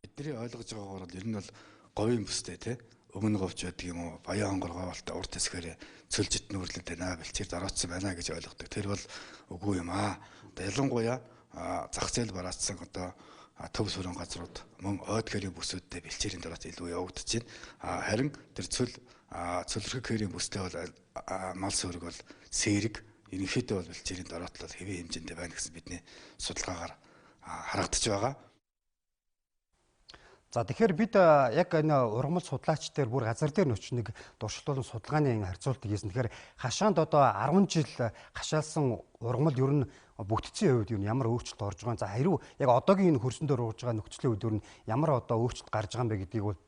Бидний ойлгож байгаагаар бол ер нь бол говийн бүстэй тий өмнө говч байдаг юм уу баян хонгор говьолтой урт хэсгээр цөлжит нүүрлээд байна бэлчээр дороотсон байна гэж ойлгодог. Тэр бол үгүй юм аа. Одоо ялангуяа зах зээл бараацсан одоо төв сүрэн газрууд мөн ойд хэрийн бүсүүдтэй бэлчээрийн дороот илүү явагдаж байна. Харин тэр цөлөрхөг хэрийн бүстэй бол мал сүрэг бол сэрэг ерөнхийдөө бол бэлчээрийн дороот бол хэвийн хэмжээндээ байна гэсэн бидний судалгаагаар харагдаж байгаа. За тэгэхээр бид яг энэ ургамал судлаач дээр бүр газар дээр нөч нэг дуршилтуулан судалгааны харьцуултыг хийсэн. Тэгэхээр хашаанд одоо 10 жил хашаалсан ургамал ер нь бүтцийн хувьд юу ямар өөрчлөлт орж байгаа. За хариу яг одоогийн энэ хөрсөн дээр ургаж байгаа нөхцөлийн үед ер нь ямар одоо өөрчлөлт гарч байгаа юм бэ гэдгийг бол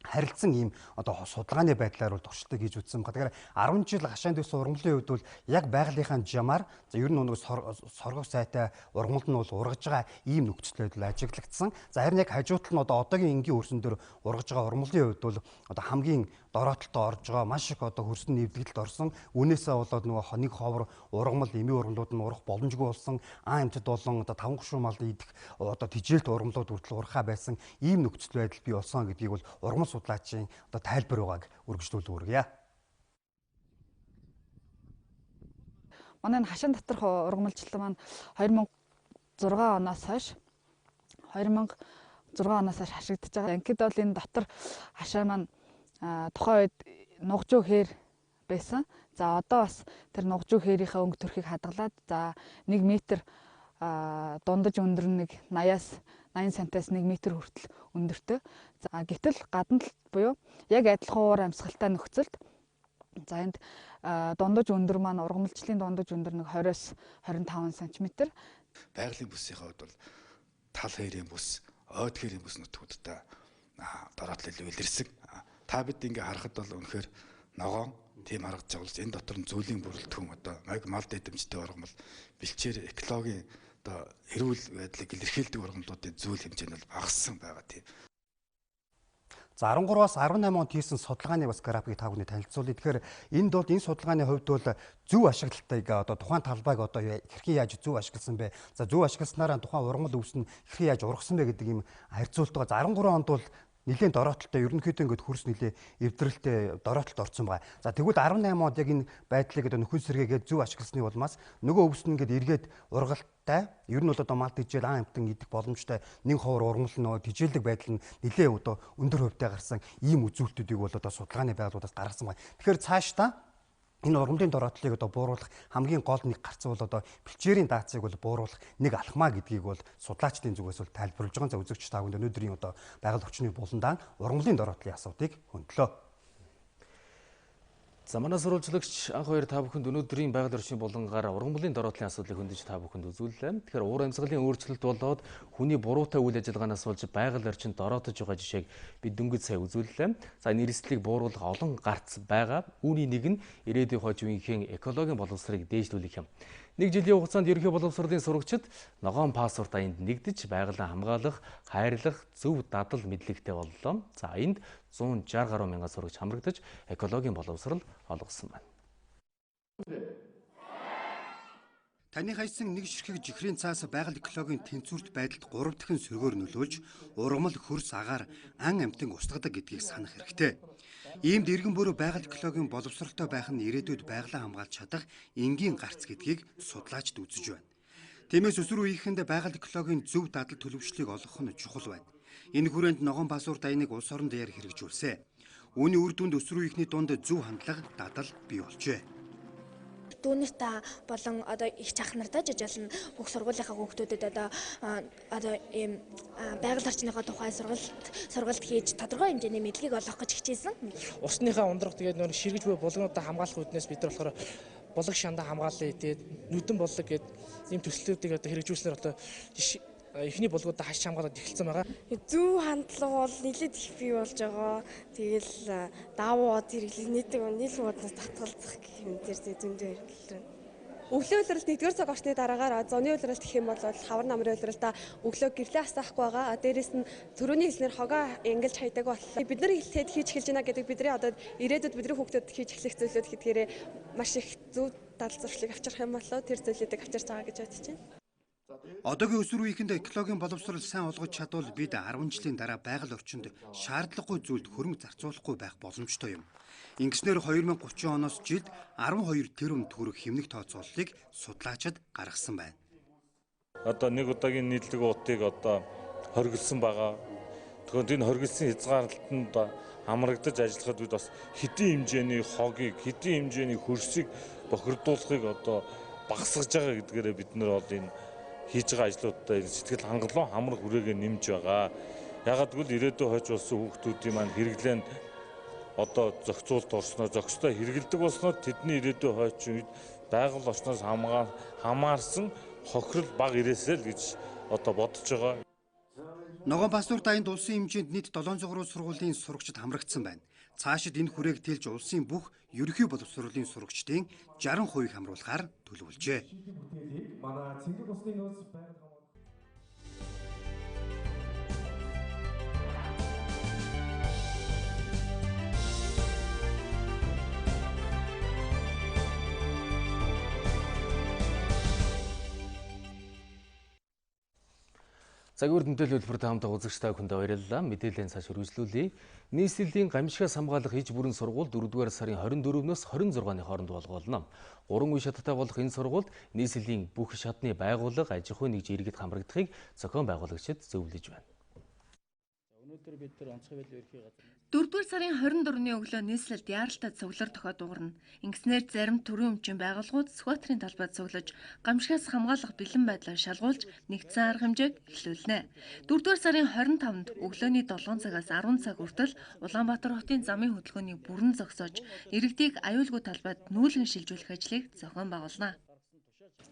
харилцсан ийм одоо судалгааны байдлаар бол туршилтыг хийж үзсэн байна. Тэгэхээр 10 жил хашаанд байсан ургамлын хувьд бол яг байгалийнхаа жамаар за ер нь нэг соргох сайтай ургамалд нь бол ургаж байгаа ийм нөхцөл байдал ажиглагдсан. За харин яг хажуутал нь одоо одоогийн энгийн хөрсөн дээр ургаж байгаа ургамлын хувьд бол одоо хамгийн дороотолтой орж байгаа маш их одоо хөрсөн нэвдэгдэлд орсон. Үүнээсээ болоод нөгөө хоног ховор ургамал эмийн ургамлууд нь урах боломжгүй болсон. Амтд болон одоо таван гушуун малд идэх одоо тижээлт ургамлууд хүртэл урахаа байсан ийм нөхцөл байдал бий болсон гэдгийг бол ургамал судлаачийн одоо тайлбар байгааг үргэлжлүүлэх үргье. Манай хашаан доторх ургамалчлал маань 2006 оноос хойш хашигдж байгаа. Ингээд бол энэ дотор хашаа маань тухайн үед нугжуу хээр байсан. За одоо бас тэр нугжуу хээрийнхээ өнгө төрхийг хадгалаад за 1 метр дундаж өндөр нэг 80 сантиас 1 метр хүртэл өндөртэй. За гэтэл гадна талд буюу яг адилхан уур амьсгалтай нөхцөлд за энд дундаж өндөр маань ургамалчлалын дундаж өндөр нэг 20-с 25 см. Байгалийн бүсийн хувьд бол тал хэрийн бүс, ойд хэрийн бүс нутгуудтай дороотл илүү илэрсэн. Та бид ингээ харахад бол үнэхээр ногоон тийм харагдаж байгаа бол энэ дотор нь зүйлийн бүрэлдэхүүн одоо мал дэдэмжтэй ургамал бэлчээр экологийн одоо эрүүл байдлыг илэрхийлдэг ургамлуудын зүйл хэмжээ нь бол багассан байгаа тийм. За 13-аас 18 онд хийсэн судалгааны бас графикийг та бүхэнд танилцуулъя. Тэгэхээр энд бол энэ судалгааны хувьд бол зөв ашиглалтыг одоо тухайн талбайг одоо хэрхэн яаж зөв ашигласан бэ? За зөв ашигласнараа тухайн ургамал өвс нь хэрхэн яаж ургасан бэ гэдэг юм харьцуулт байгаа. За 13 онд бол нэлээд дороотолтой ерөнхийдөө ингээд хөрс нэлээ эвдрэлтэй дороотолд орсон байгаа. За тэгвэл 18 онд яг энэ байдлыг одоо нөхөн сэргээгээд зөв ашигласны улмаас нөгөө өвс нь ингээд эргээд ургалтай ер нь бол одоо мал тижээл амтан идэх боломжтой нэг ховор ургамал нөгөө тижээлдэг байдал нь нэлээ одоо өндөр хувьтай гарсан ийм үзүүлэлтүүдийг бол одоо судалгааны байгууллагаас гаргасан байна. Тэгэхээр цаашдаа энэ ургамлын дороотлыг одоо бууруулах хамгийн гол нэг гарц бол одоо бэлчээрийн даацыг бол бууруулах нэг алхмаа гэдгийг бол судлаачдын зүгээс бол тайлбарлаж байгаа. За үзэгч та бүхэнд өнөөдрийн одоо байгаль орчны буландаан ургамлын дороотлын асуудыг хөндлөө. За манай сурвалжлагч анх хоёр та бүхэнд өнөөдрийн байгаль орчны булангаар ургамлын дороотлын асуудлыг хөндөж та бүхэнд үзүүллээ. Тэгэхээр уур амьсгалын өөрчлөлт болоод хүний буруутай үйл ажиллагаанаас болж байгаль орчинд дороотож байгаа жишээг бид дөнгөж сая үзүүллээ. За нэрслэлийг бууруулах олон гарц байгаа. Үүний нэг нь ирээдүйн хойч үеийнхэн экологийн боловсрыг дээшлүүлэх юм. 1 жилийн хугацаанд ерөнхий боловсролын сурагчид ногоон пассворт аянд нэгдэж байгалаа хамгаалах, хайрлах, зөв дадал мэдлэгтэй боллоо. За энд 160 гаруй мянган сурагч хамрагдаж экологийн боловсрол олгосон байна. Таны хайсан нэг ширхэг жихрийн цаас байгаль экологийн тэнцвэрт байдалд 3 дахин сөргөөр нөлөөлж, ургамал, хөрс, агаар, ан амьтан устгадаг гэдгийг санах хэрэгтэй. Иймд иргэн бууруу байгаль экологийн боловсролтой байх нь ирээдүйд байгалаа хамгаалж чадах энгийн гарц гэдгийг судлаачид үзэж байна. Тиймээс өсвөр үеийнхэнд байгаль экологийн зөв дадал төлөвшлийг олгох нь чухал байна. Энэ хүрээнд ногоон басуур дайныг улс орон даяар хэрэгжүүлсэн. Үүний үр дүнд өсвөр үеийнхний дунд зөв хандлага, дадал бий болжээ. Дүүнэрт болон одоо их чах нартай жижигэн бүх сургуулийнхаа хүүхдүүдэд одоо ийм байгаль орчныхоо тухай сургалт хийж тодорхой хэмжээний мэдлэгийг олгох гэж хичээсэн. Усныхаа ундрах тэгээд нөр ширгэж буй булгнуудаа хамгаалах үүднээс бид нар болохоор булаг шандаа хамгаалъя тэгээд нүдэн булаг гэдэг ийм төслүүдийг одоо хэрэгжүүлснээр одоо эхний булгуудаа хаш хамгаалаад эхэлсэн байгаа. Зөв хандлага бол нэлээд их бий болж байгаа. Тэгэл давуу од хэрэглэх нийлэн удаас татгалзах гэх юм дээр зөндөө хэрэглэн. Өглөө улиралт 1-р цаг орчны дараагаар зуны улиралт гэх юм бол хавар намрын улиралта өглөө гэрлээ асаахгүй байгаа. Дээрээс нь төрөний хэлснээр хогоо ингэлж хайдаг боллоо. Бид нар хэлээд хийж эхэлж байна гэдэг бидний одоо ирээдүйд бидний хүүхдүүд хийж эхлэх зүйлүүд гэдгээрээ маш их зөв дадал зуршлыг авчрах юм болоо тэр зүйлүүдийг авчирч байгаа гэж бодож байна. Одоогийн өсвөр үеийнхэнд экологийн боловсрол сайн олгож чадвал бид 10 жилийн дараа байгаль орчинд шаардлагагүй зүйлд хөрөнгө зарцуулахгүй байх боломжтой юм. Ингэснээр 2030 оноос жилд 12 тэрбум төгрөг хэмнэх тооцооллыг судлаачид гаргасан байна. Одоо нэг удаагийн нийтлэг уутыг одоо хоригдсан байгаа. Тэгэхээр энэ хоригдсан хязгаарлалтанд хамрагдаж ажиллахад бид бас хэдийн хэмжээний хогийг, хэдийн хэмжээний хөрсийг бохирдуулахыг одоо багасгаж байгаа гэдгээрээ бид нар бол энэ хийж байгаа ажлуудтай сэтгэл хангалуун хамар хүрээгээ нэмж байгаа. Ягаад гэвэл ирээдүйн хойч улсын хүүхдүүдийн маань хэрэглээнд одоо зохицуулт орсноо зохистой хэрэгэлдэг болсноор тэдний ирээдүйн хойч үед байгаль орчноос хамаарсан хохирол бага ирээсэй л гэж одоо бодож байгаа. Ногоон басуур дайнд улсын хэмжээнд нийт 700 гаруй сургуулийн сурагчид хамрагдсан байна. Цаашид энэ хүрээг тэлж улсын бүх ерөнхий боловсролын сурагчдын 60% хамруулахаар төлөвлөжээ. Цагийн мэдээллийн хөтөлбөрт хамтдаа үзэгч та бүхэнд баярлалаа. Мэдээллийн цааш үргэлжлүүлье. Нийслэлийн гамшигаас хамгаалах иж бүрэн сургууль 4-р сарын 24-өөс 26-ны хооронд болгоолно. 3 үе шаттай болох энэ сургуульд нийслэлийн бүх шатны байгууллага аж ахуйн нэгж иргэд хамрагдахыг зохион байгуулагчид зөвлөж байна. Өнөөдөр бид нар онцгой байдлын ерхий газар 4-р сарын 24-ний өглөө нийслэлд яаралтай цуглар тохиод дуурна. Ингэснээр зарим төрийн өмчийн байгууллагууд скватерын талбайд цуглаж, гамшигаас хамгаалах бэлэн байдлаар шалгуулж, нэгдсэн арга хэмжээг эхлүүлнэ. 4-р сарын 25-нд өглөөний 7 цагаас 10 цаг хүртэл Улаанбаатар хотын замын хөдөлгөөнийг бүрэн зогсоож, иргэдийг аюулгүй талбайд нүүлгэн шилжүүлэх ажлыг зохион байгуулна.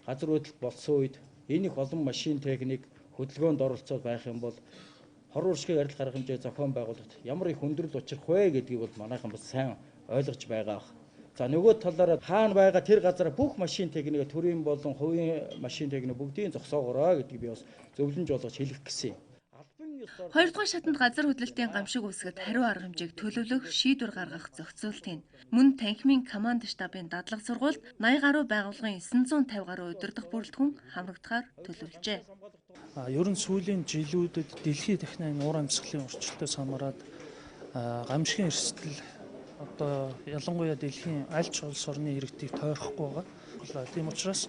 Газар хөдлөлт болсон үед энэ их олон машин техник хөдөлгөөнд оролцоод байх юм бол хор уршиг арил гарах хэмжээ зохион байгуулалт ямар их хүндрэл учрах вэ гэдгийг бол манайхан бас сайн ойлгож байгаа. За нөгөө талаараа хаана байгаа тэр газар бүх машин техникээ төрийн болон хувийн машин техник бүгдийг зогсоогоорой гэдгийг би бас зөвлөмж болгож хэлэх гэсэн юм. 2-р шатанд газар хөдлөлтийн гамшиг үүсгэд хариу арга хэмжээг төлөвлөх, шийдвэр гаргах зохицуултын мөн танхимын команд штабын дадлага сургуульд 80 гаруй байгууллагын 950 гаруй удирдах бүрэлдэхүүн хамрагдахаар төлөвлөжээ. Ер нь сүүлийн жилүүдэд дэлхийн техникийн уур амьсгалын өрчлөлтөд самараад гамшигын эрсдэл одоо ялангуяа дэлхийн аль ч улс орны иргэдийг тойрохгүй байгаа. Тийм учраас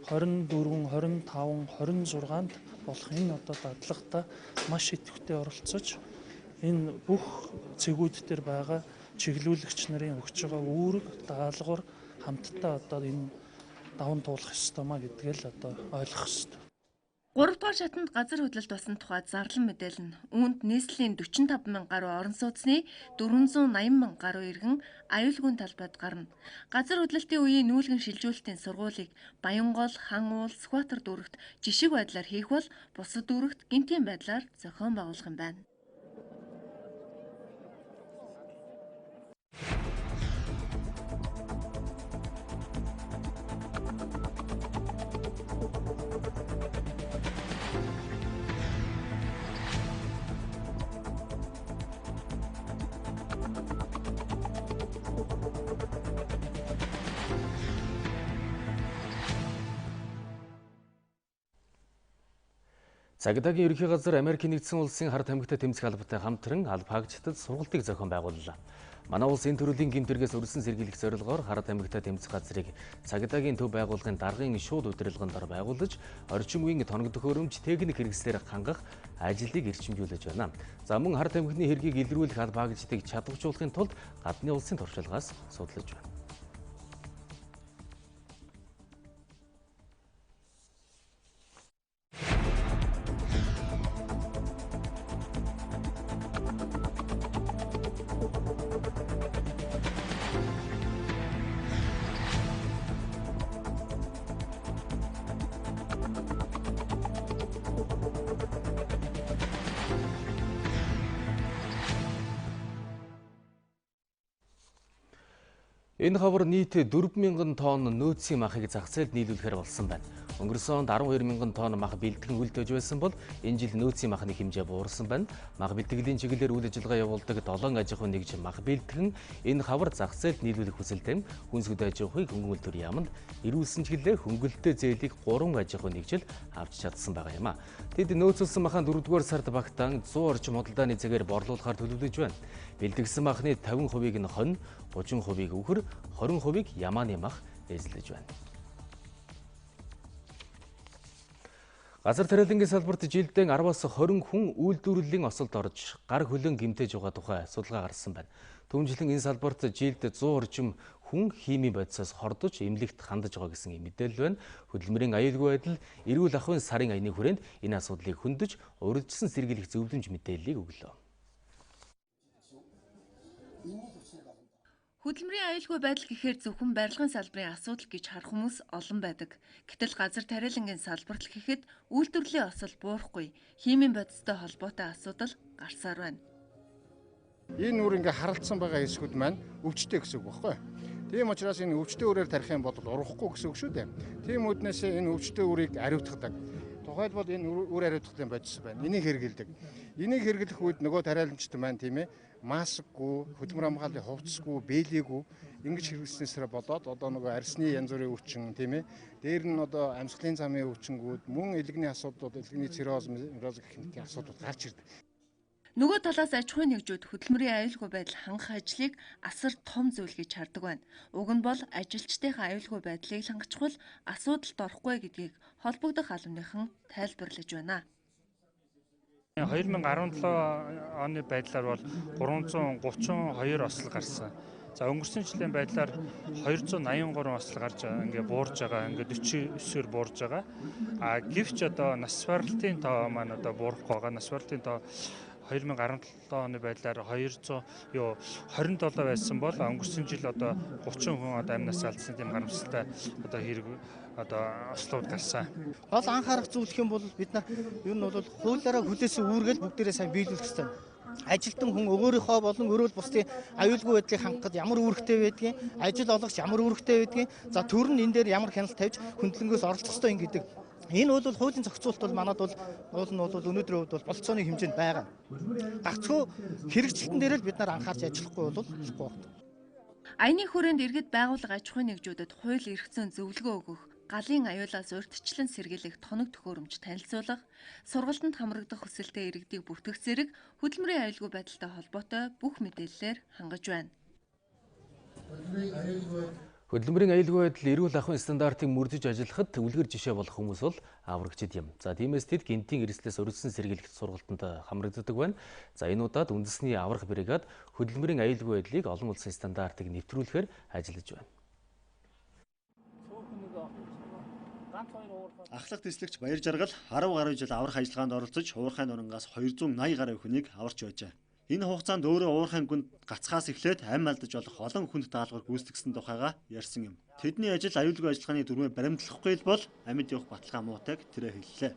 24, 25, 26-нд болох энэ одоо дадлагта маш идэвхтэй оролцож энэ бүх цэгүүд дээр байгаа чиглүүлэгч нарын өгч байгаа үүрэг, даалгавар хамтдаа одоо энэ даван туулах ёстой маа гэдгээл одоо ойлгох ёстой. 3-р шатанд газар хөдлөлт басан тухай зарлан мэдээлнэ. Үүнд нийслэлийн 45 мянган гаруй орон сууцны 480 мянган гаруй иргэн аюулгүй талбайд гарна. Газар хөдлөлтийн үеийн нүүлгэн шилжүүлэлтийн сургуулийг Баянгол, Хан уул, скватер дүүрэгт жишг байдлаар хийх бол бусад дүүрэгт гэмтийн байдлаар зохион байгуулах юм байна. Цагийн ерөнхий газар Америкийн нэгдсэн улсын хар тамхитай тэмцэх албатай хамтран алба хаагчдад сургалтыг зохион байгууллаа. Манай улс энэ төрлийн гэмтэргээс өрсөн сэргийлэх зорилгоор хар тамхитай тэмцэх газрыг Цагийн төв байгууллагын даргын шууд удирдлагын дор байгуулж, орчин үеийн тоног төхөөрөмж техник хэрэгслээр хангах ажлыг эрчимжүүлж байна. За мөн хар тамхины хэргийг илрүүлэх алба хаагчдыг чадваржуулахын тулд гадны улсын туршлагаас судлаж байна. Энэ хавар нийт 4,000 тонн нөөцийн махыг зах зээлд нийлүүлэхээр болсон байна. Өнгөрсөн онд 12,000 тонн мах бэлтгэн үлдээж байсан бол энэ жил нөөцийн махны хэмжээ буурсан байна. Мах бэлтгэлийн чиглэлээр үйл ажиллагаа явуулдаг 7 аж ахуйн нэгж мах бэлтгэн энэ хавар зах зээлд нийлүүлэх хүсэлтэд хүнс хөдөө аж ахуйн хөнгөлөлтөр яамд ирүүлсэн чиглэлээр хөнгөлөлтөө зээлийг 3 аж ахуйн нэгжил авч чадсан байгаа юм а. Тэд нөөцөлсөн махаа 4-р сард багтаан 100 орчим худалдааны цэгээр борлуулахаар төлөвлөж байна. Бэлтгэсэн махны 50%-ийг нь хонь, 30%-ийг өвхөр, 20%-ийг ямааны мах эзлэж байна. Газар тариалангийн салбарт жилдээ 10-аас 20 хүн үйлдвэрлэлийн осолд орж гар хөлөн гэмтэж байгаа тухай судалгаа гарсан байна. Түүнчлэн энэ салбарт жилд 100 орчим хүн химийн бодисоос хордож эмнэлэгт хандаж байгаа гэсэн мэдээлэл байна. Хөтөлбөрийн аюулгүй байдал эрүүл ахуйн сарын 1-ны хүрээнд энэ асуудлыг хөндөж урьдчилан сэргийлэх зөвлөмж мэдээллийг өглөө. Хөтөлбөрийн аюулгүй байдал гэхээр зөвхөн барилгын салбарын асуудал гэж харах хүмүүс олон байдаг. Гэтэл газар тариалангийн салбарт л гэхэд үйлдвэрлэлийн осол буурахгүй, химийн бодистой холбоотой асуудал гарсаар байна. Энэ үр ингээ харалцсан байгаа хэсгүүд маань өвчтэй гэсэн үг байхгүй. Тийм учраас энэ өвчтэй үрээр тарих юм бол урахгүй гэсэн үг шүү дээ. Тийм үднээс энэ өвчтэй үрийг ариутгадаг. Тухайлбал энэ үр ариутгалтын бодис байна. Энийг хэрэгэлдэг. Энийг хэрэглэх үед нөгөө тариаламжт маань тийм ээ маскгүй, хөдөлмөр хамгааллын хувцасгүй, бэлээгүй ингэж хэрэглэснээр болоод одоо нөгөө арсны янз бүрийн өвчин тийм ээ дээр нь одоо амьсгалын замын өвчнгүүд мөн элэгний асуудлууд, элэгний цирроз гэх мэт асуудлууд гарч ирдэг. Нөгөө талаас аж ахуйн нэгжүүд хөтөлмөрийн аюулгүй байдал хангах ажлыг асар том зүйл гэж хардаг байна. Уг нь бол ажилчдынхаа аюулгүй байдлыг хангachвал асуудалд орохгүй гэдгийг холбогдох албаныхан тайлбарлаж байна. 2017 оны байдлаар бол 332 осол гарсан. За өнгөрсөн жилийн байдлаар 283 осол гарч ингээ буурж байгаа, ингээ 49-ээр буурж байгаа. А гэвч одоо нас баралтын тоо маань одоо буурахгүй байгаа. Нас баралтын тоо 2017 оны байдлаар 227 байсан бол өнгөрсөн жил одоо 30 хүн одоо амнаас алдсан тийм харамсалтай одоо хэрэг одоо ослууд гарсан. Гол анхаарах зүйл гэх юм бол бид нар ер нь бол хуулиараа хүлээсэн үүргээл бүгдээрээ сайн биелүүлэх хэрэгтэй. Ажилтан хүн өөрийнхөө болон өрөөл бусдын аюулгүй байдлыг хангахад ямар үүрэгтэй байдгийг, ажил олгогч ямар үүрэгтэй байдгийг, за төр нь энэ дээр ямар хяналт тавьж хөндлөнгөөс оролцох ёстой юм гэдэг. Энэ бол хуулийн зохицуулт бол манад бол өнөөдрийн хувьд бол болцооны хэмжээнд байгаа. Гагцхүү хэрэгжилтэн дээр л бид нар анхаарч ажиллахгүй бол болохгүй байна. Аяны хүрээнд иргэд байгууллага аж ахуйн нэгжүүдэд хууль эрх зүйн зөвлөгөө өгөх, галын аюулаас урьдчилан сэргийлэх тоног төхөөрөмж танилцуулах, сургалтанд хамрагдах хүсэлтэй иргэдийг бүртгэх зэрэг хөтөлмөрийн аюулгүй байдалтай холбоотой бүх мэдээллээр хангаж байна. Хөтөлбөрийн аюулгүй байдал эрүүл ахуйн стандартыг мөрдөж ажиллахад үлгэр жишээ болох хүмүүс бол аврагчид юм. За тиймээс тэд гинтийн эрсдлээс өргөсөн сэргийлэх сургалтанд хамрагддаг байна. За энэ удаад үндэсний аврах бригад хөтөлбөрийн аюулгүй байдлыг олон улсын стандартыг нэвтрүүлэхээр ажиллаж байна. Ахлах дэслэгч Баяр Жаргал 10 гаруй жил аврах ажиллагаанд оролцож уурхайн нурангаас 280 гаруй хүнийг аварч байжээ. Энэ хугацаанд өөрөө уурхайн гүнд гацхаас эхлээд амь алдаж болох олон хүнд даалгавар гүйцэтгсэн тухайга ярьсан юм. Тэдний ажил аюулгүй ажиллагааны дүрмээр баримтлахгүй л бол амьд явах баталгаа муутайг тэрэ хэллээ.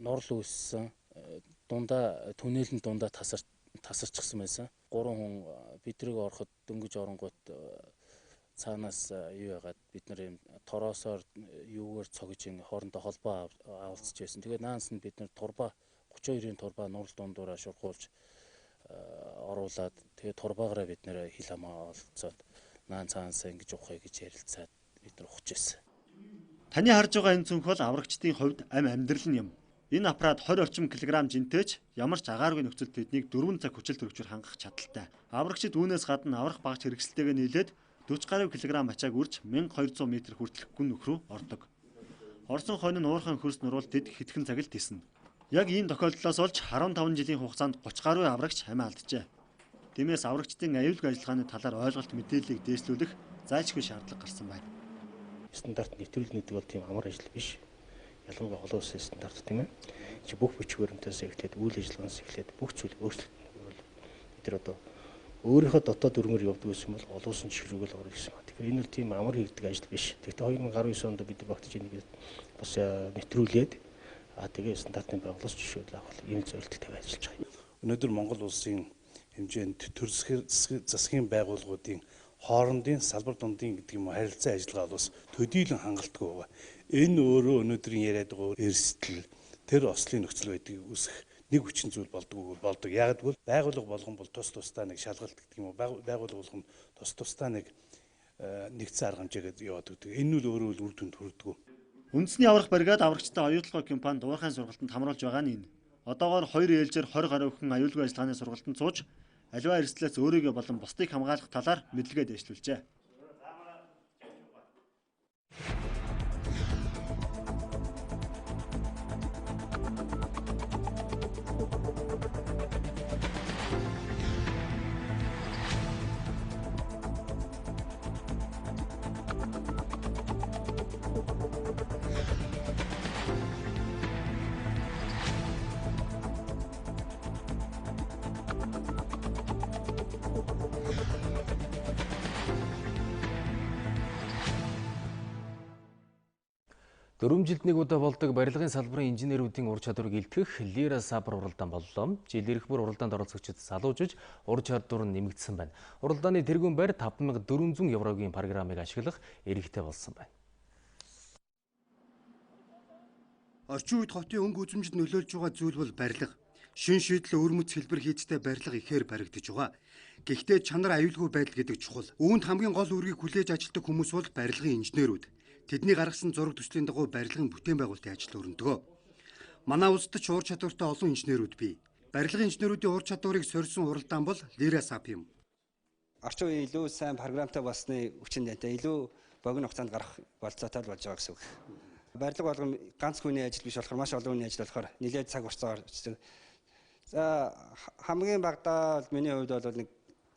Норл үүссэн, дундаа түнэлэн дундаа тасарчихсан байсан. 3 хүн бидрэг ороход дөнгөж оронгууд цаанаас юу яагаад бид нар юм тороосоор юугаар цогж ин хоорондоо холбоо авалцж байсан. Тэгээд наанс нь бид нар турбаа 32-ын турбаа нурал дундуура шургуулж оруулаад тэгээд турбаагаараа бид нэр хил хамаа олцоод наан цаанасаа ингэж ухах гэж ярилцаад бид нар ухаж байсан. Таны харж байгаа энэ цүнх бол аврагчдын хувьд амь амьдрал нь юм. Энэ аппарат 20 орчим килограмм жинтэйч ямар ч агааргүй нөхцөлд тэднийг 4 цаг хүчил төрөгчөөр хангах чадaltaй. Аврагчид үүнээс гадна аврах багц хэрэгсэлтэйгээ нийлээд 40 гаруй килограмм ачааг үрж 1200 м хүртэлх гүн нөхрөө ордог. Орсон хойно нь уурхайн хөрс нуруул тэд хэдхэн цаг л тиснэ. Яг ийм тохиолдлоос олж 15 жилийн хугацаанд 30 гаруй аврагч амиа алджээ. Тиймээс аврагчдын аюулгүй ажиллагааны талаар ойлголт мэдээллийг дээшлүүлэх зайлшгүй шаардлага гарсан байна. Стандарт нэвтрүүлэг гэдэг бол тийм амар ажил биш. Ялангуяа олон улсын стандарт тийм ээ. Чи бүх хүч хөрөмтөөс эхлээд үйл ажиллагаанаас эхлээд бүх зүйл өөрчлөлт бол бид нар одоо өөрийнхөө дотоод өрмөр явдаг гэсэн бол олон улсын жишрүүг л орно гэсэн байна. Тэгэхээр энэ бол тийм амар хийгдэг ажил биш. Тэгэхдээ 2019 онд бид багтж энийг бас нэвтрүүлээд тэгээ стандартын байгууллагаас жишээлбэл авах ийм зорилттой тавиад ажиллаж байгаа. Өнөөдөр Монгол улсын хэмжээнд төр засгийн байгууллагуудын хоорондын салбар дундын гэдэг юм харилцаа ажиллагаа бол бас төдийлөн хангалттай байгаа. Энэ өөрөө өнөөдрийн яриад байгаа эрсдэл тэр ослын нөхцөл байдгийг үүсэх нэг хүчин зүйл болдог. Яг гэвэл байгууллага болгон бол тус тусдаа нэг шалгалт гэдэг юм уу байгууллага болгон тус тусдаа нэгдсэн арга хэмжээгээд яваад өгдөг. Энэ нь өөрөө үр дүнд хүрдэг. Үндэсний аврах бригад аврагчтай оюутлогоо компанид уурхайн сургалтанд хамруулж байгаа нь энэ. Одоогоор 2 ээлжээр 20 гаруй хүн аюулгүй ажиллагааны сургалтанд сууж аливаа эрсдлээс өөрийгөө болон бусдыг хамгаалах талаар мэдлэгээ дэвшлүүлжээ. Дөрвөн жилд нэг удаа болдог барилгын салбарын инженерүүдийн ур чадварыг илтгэх лира сабар уралдаан боллоо. Жил ирэх бүр уралдаанд оролцогчид залуужиж ур чадвар нь нэмэгдсэн байна. Уралдааны тэргүүн байр 5400 еврогийн программыг ашиглах эрхтэй болсон байна. Орчин үед хотын өнгө үзмжид нөлөөлж байгаа зүйл бол барилга. Шин шийдлээ өрмөц хэлбэр хийцтэй барилга ихээр баригдаж байгаа. Гэхдээ чанар аюулгүй байдал гэдэг чухал. Үүнд хамгийн гол үүргийг хүлээж ажилтдаг хүмүүс бол барилгын инженерүүд. Тэдний гаргасан зураг төслийн дагуу барилгын бүтээн байгуулалтын ажил өрнөдгөө. Манай улсад ч ур чадвартай олон инженерүүд бий. Барилгын инженерүүдийн ур чадварыг сорьсон уралдаан бол лира сап юм. Орчин үеийн илүү сайн програмтай болсны хүчин дантай илүү богино хугацаанд гарах болцоотой болж байгаа гэсэн үг. Барилга болгон ганц хүний ажил биш болохоор маш олон хүний ажил болохоор нэлээд цаг хугацаа орчдөг. За хамгийн багадаа миний хувьд бол нэг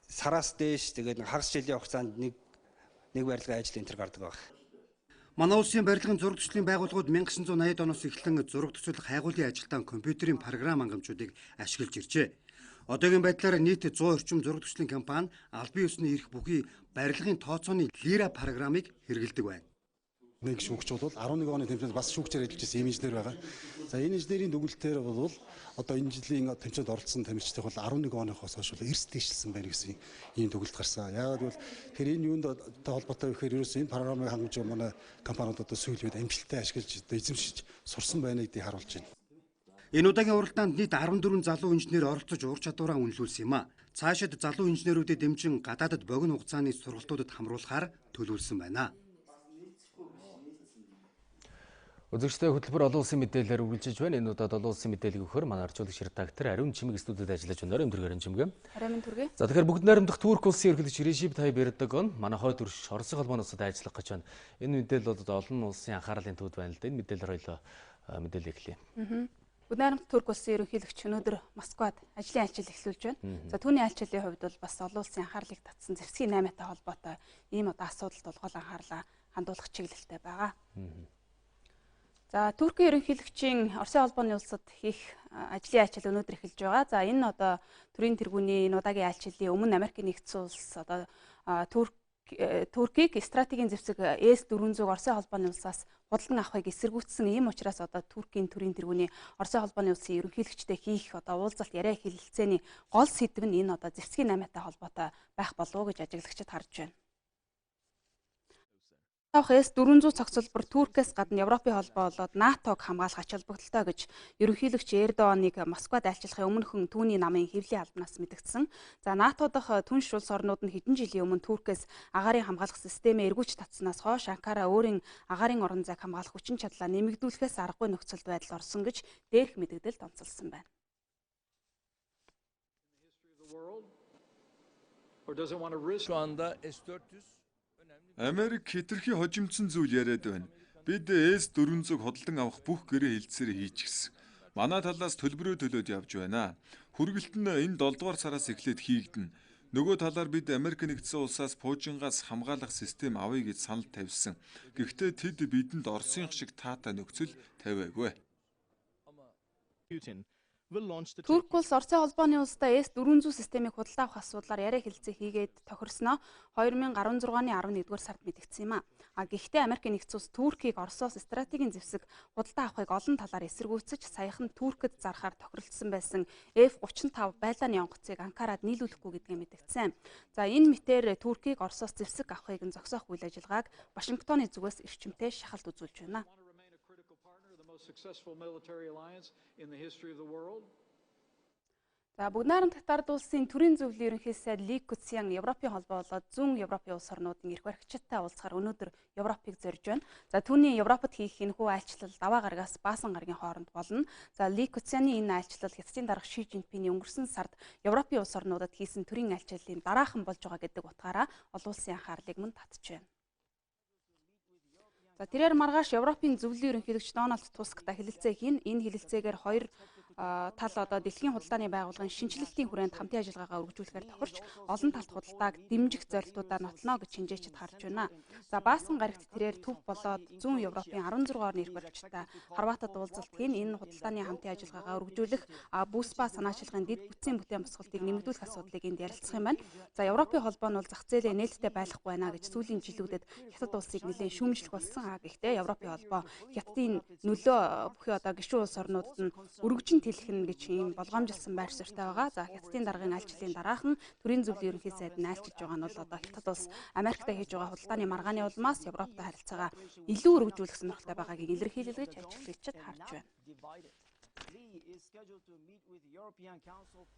сараас дээш тэгээд хагас жилийн хугацаанд нэг барилгын ажил энэ төр гардаг баг. Манай улсын барилгын зураг төслийн байгууллагууд 1980-ад оноос эхлэн зураг төсөлөх хайгуулын ажилтан компьютерийн програм хангамжуудыг ашиглаж иржээ. Одоогийн байдлаар нийт 100 орчим зураг төслийн компани албан ёсны эрх бүхий барилгын тооцооны лира программыг хэрэглэдэг байна. Нэг шүүгч бол 11 оны тэмцээнд бас шүүгчээр ажиллаж байсан ийм инженер байгаа. За энэ инженерийн дүгнэлтээр бол одоо энэ жилийн тэмцээнд оролцсон тамирчтай бол 11 оноос хойш эрс дэвшилсэн байна гэсэн ийм дүгнэлт гарсан. Яагаад гэвэл тэр энэ юунд холбоотой гэхээр ерөөс энэ програмыг хангаж байгаа манай компаниуд одоо сүүлийн үед амжилттай ашиглаж эзэмшиж сурсан байна гэдгийг харуулж байна. Энэ удаагийн уралдаанд нийт 14 залуу инженер оролцож ур чадвараа үнэлүүлсэн юм а. Цаашид залуу инженерүүдэд дэмжин гадаадд богино хугацааны сургалтуудад хамруулахаар төлөвлөсөн байна. Үзэгчтэй хөтөлбөр олон улсын мэдээлэлээр үргэлжлэж байна. Энэ удаад олон улсын мэдээллийг өгөхөөр манай орчуулагч редактор Ариун Чимэг студид ажиллаж байна. Өндөрлөрөн Чимэг. Ариун Түргээ. За тэгэхээр бүгд найрамдах Турк улсын ерөнхийлөгч Режип Таyyip Эрдоган манай хойд өрш Оросын холбооноос ажиллах гэж байна. Энэ мэдээлэл бол олон улсын анхаарлын төвд байна л да. Энэ мэдээлэл хоёлоо мэдээлэл эхлэе. Бүгд найрамдах Турк улсын ерөнхийлөгч өнөөдөр Москвад ажлын айлчил эхлүүлж байна. За түүний айлчлалын хувьд бол бас олон улсын анхаарлыг татсан зэвсгийн 8-тай холбоотой ийм одоо асуудалд бол гол анхаарлаа хандуулах чиглэлтэй байгаа. За Туркийн ерөнхийлөгчийн Оросын холбооны улсад хийх ажлын айлчил өнөөдөр эхэлж байгаа. За энэ одоо төрийн тэргүүний энэ удаагийн айлчлалын өмнө Америкийн нэгдсэн улс одоо Туркийг стратегийн зэвсэг С-400 Оросын холбооны улсаас худалдан авахыг эсэргүүцсэн. Ийм учраас одоо Туркийн төрийн тэргүүний Оросын холбооны улсын ерөнхийлөгчтэй хийх одоо уулзалт яриа хэлэлцээний гол сэдэв нь энэ одоо зэвсгийн 8-тай холбоотой байх болов уу гэж ажиглагчид харж байна. С-400 цогцлбор Туркээс гадна Европын холбоо болоод НАТОг хамгаалах ач холбогдолтой гэж ерөнхийлөгч Эрдоганыг Москвад айлчлахын өмнөхөн түүний намын хэвлийн албанаас мэдгдсэн. За НАТО дахь түнш улс орнууд нь хэдэн жилийн өмнө Туркээс агаарын хамгаалах системээ эргүүлж татснаас хойш Анкара өөрийн агаарын орон зайг хамгаалах хүчин чадлаа нэмэгдүүлэхээс аргагүй нөхцөлд байдал орсон гэж дээрх мэдэгдэлд онцолсон байна. Америк хэтэрхий хожимдсон зүйл яриад байна. Бид С-400 худалдан авах бүх гэрээ хэлцээр хийчихсэн. Манай талаас төлбөрөө төлөөд явж байна. Хүргэлт нь энэ 7 дугаар сараас эхлээд хийгдэнэ. Нөгөө талаар бид Америк нэгдсэн улсаас Пуужингаас хамгаалах систем авъя гэж санал тавьсан. Гэхдээ тэд бидэнд Оросын шиг таатай нөхцөл тавиагүй. Турк улс Оросын холбооны улстай С-400 системийг худалдаа авах асуудлаар яриа хэлцээ хийгээд тохирсноо 2016-ны 11-р сард мэдгдсэн юм а. Гэхдээ Америк нэгдсэн улс Туркийг Оросоос стратегийн зэвсэг худалдаа авахыг олон талаар эсэргүүцэж саяхан Туркид зархаар тохиролцсон байсан F-35 байлааны онгоцыг Анкарад нийлүүлэхгүй гэдгээ мэдгдсэн. За энэ мэтээр Туркийг Оросоос зэвсэг авахыг зогсоох үйл ажиллагааг Вашингтоны зүгээс эрчимтэй шахалт үзүүлж байна. За бүгд найрамдах ард улсын төрийн зөвлөлийн ерөнхий сайд Ли Куцян Европын холбоо болоод зүүн Европын улс орнуудын эрх баригчдтай уулзахаар өнөөдөр Европыг зорж байна. За түүний Европод хийх энэхүү айлчлал даваа гарагаас баасан гарагийн хооронд болно. За Ли Куцяны энэ айлчлал Хятадын дарга Ши Жинпиний өнгөрсөн сард Европын улс орнуудад хийсэн төрийн айлчлалын дараахан болж байгаа гэдэг утгаараа олон улсын анхаарлыг мөн татж байна. За тэрээр маргааш Европын зөвлөлийн ерөнхийлөгч Дональд Тусктай хэлэлцээ хийн. Энэ хэлэлцээгээр хоёр тал одоо дэлхийн худалдааны байгууллагын шинжилэлтийн хүрээнд хамтын ажиллагаагаа үргэлжлүүлэхээр тохирч олон талт худалдааг дэмжих зорилтуудаа нотлоно гэж шинжээчид харж байна. За баасан гарагт тэрээр төв болоод зүүн Европын 16 орны эрх баригчтай Хорватад уулзалт хийн. Энэ худалдааны хамтын ажиллагаагаа үргэлжлүүлэх бүс ба санаачилгын дэд бүтцийн бүтээн босголтыг нэмэгдүүлэх асуудлыг энд ярилцах юм байна. За Европын холбоо нь бол зах зээлээ нээлттэй байлгахгүй байна гэж сүүлийн жилүүдэд Хятад улсыг нэлээд шүүмжлэх болсон. Гэхдээ Европын холбоо Хятадын нөлөө бүхий одоо гишүүн улс орнуудад нь өргөжин хэлэх гэж ийм болгоомжилсан байр суурьтай байгаа. За Хятадын даргын айлчлалын дараахан төрийн зөвлөлийн ерөнхий сайд нь айлчилж байгаа нь бол одоо Хятад улс Америктай хийж байгаа худалдааны маргааны улмаас Европтой харилцаагаа илүү өргөжүүлэх сонирхолтой байгааг илэрхийлэл гэж ажилтнууд харж байна.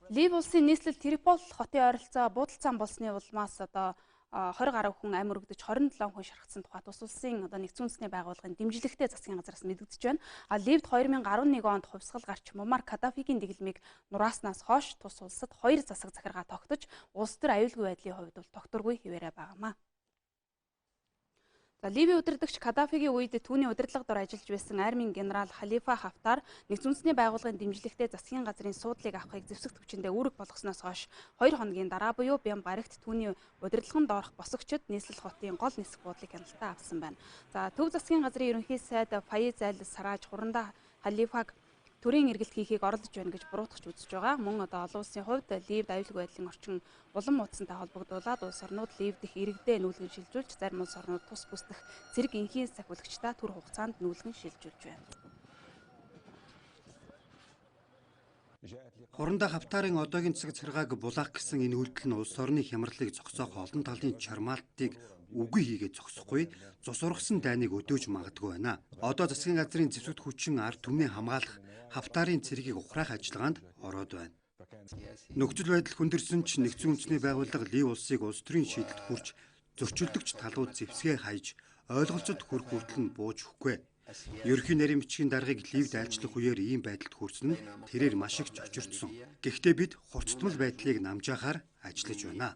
Лив улсын нийслэл Триполи хотын ойролцоо буудалцаан болсны улмаас одоо 20 гаруй хүн амь өргөдөж 27 хүн шархсан тухай тус улсын одоо нэгдсэн үндэсний байгууллагын дэмжлэгтэй засгийн газраас мэдэгдэж байна. Ливд 2011 онд хувьсгал гарч Муаммар Каддафигийн дэглэмийг нурааснаас хойш тус улсад 2 засаг захиргаа тогтож улс төр аюулгүй байдлын хувьд бол тогтворгүй хിവэрэ байгаамаа. За Ливийн удирдагч Каддафигийн үед түүний удирдлага дор ажиллаж байсан армийн генерал Халифа Хафтар нэгдсэн үндэсний байгууллагын дэмжлэгтэй засгийн газрын суудлыг авахыг зэвсэгт хүчиндээ үүрэг болгосноос хойш 2 хоногийн дараа буюу бям гарагт түүний удирдлаганд доорох босгочид нийслэл хотын гол нисэх буудлыг хяналтаа авсан байна. За төв засгийн газрын ерөнхий сайд Фаиз Аль Сарааж хурандаа Халифаг төрийн эргэлт хийхийг оролдож байна гэж буруутгах үзэж байгаа. Мөн одоо олон улсын хувьд Ливд аюулгүй байдлын орчин улам муудсантай холбогдуулаад улс орнууд Ливд их иргэдээ нүүлгэн шилжүүлж зарим улс орнууд тус бүсдэх цэрэг инхийн сахиулагчдаа түр хугацаанд нүүлгэн шилжүүлж байна. Хурандаа Хафтарын одоогийн засаг захиргааг булаах гэсэн энэ үйлдэл нь улс орны хямралыг зогсоох олон талын чармаалтыг үгүй хийгээд зогсохгүй цус ургасан дайныг өдөөж магадгүй байна. Одоо засгийн газрын зэвсэгт хүчин ард түмний хамгаалах Хафтарын цэргийг ухраах ажиллагаанд ороод байна. Нөхцөл байдал хүндэрсэн ч нэгдсэн үндэсний байгууллага Лив улсыг улс төрийн шийдэлд хүрч зөрчилдөгч талууд зэвсгээ хайж ойлголцод хүрэх хүртэл нь бууж өгөхгүй. Ерөнхий нарийн бичгийн даргаыг Ливд айлчлах үеэр ийм байдалд хүрсэн нь тэрээр маш их зочирдсон. Гэхдээ бид хурцтмал байдлыг намжаахаар ажиллаж байна.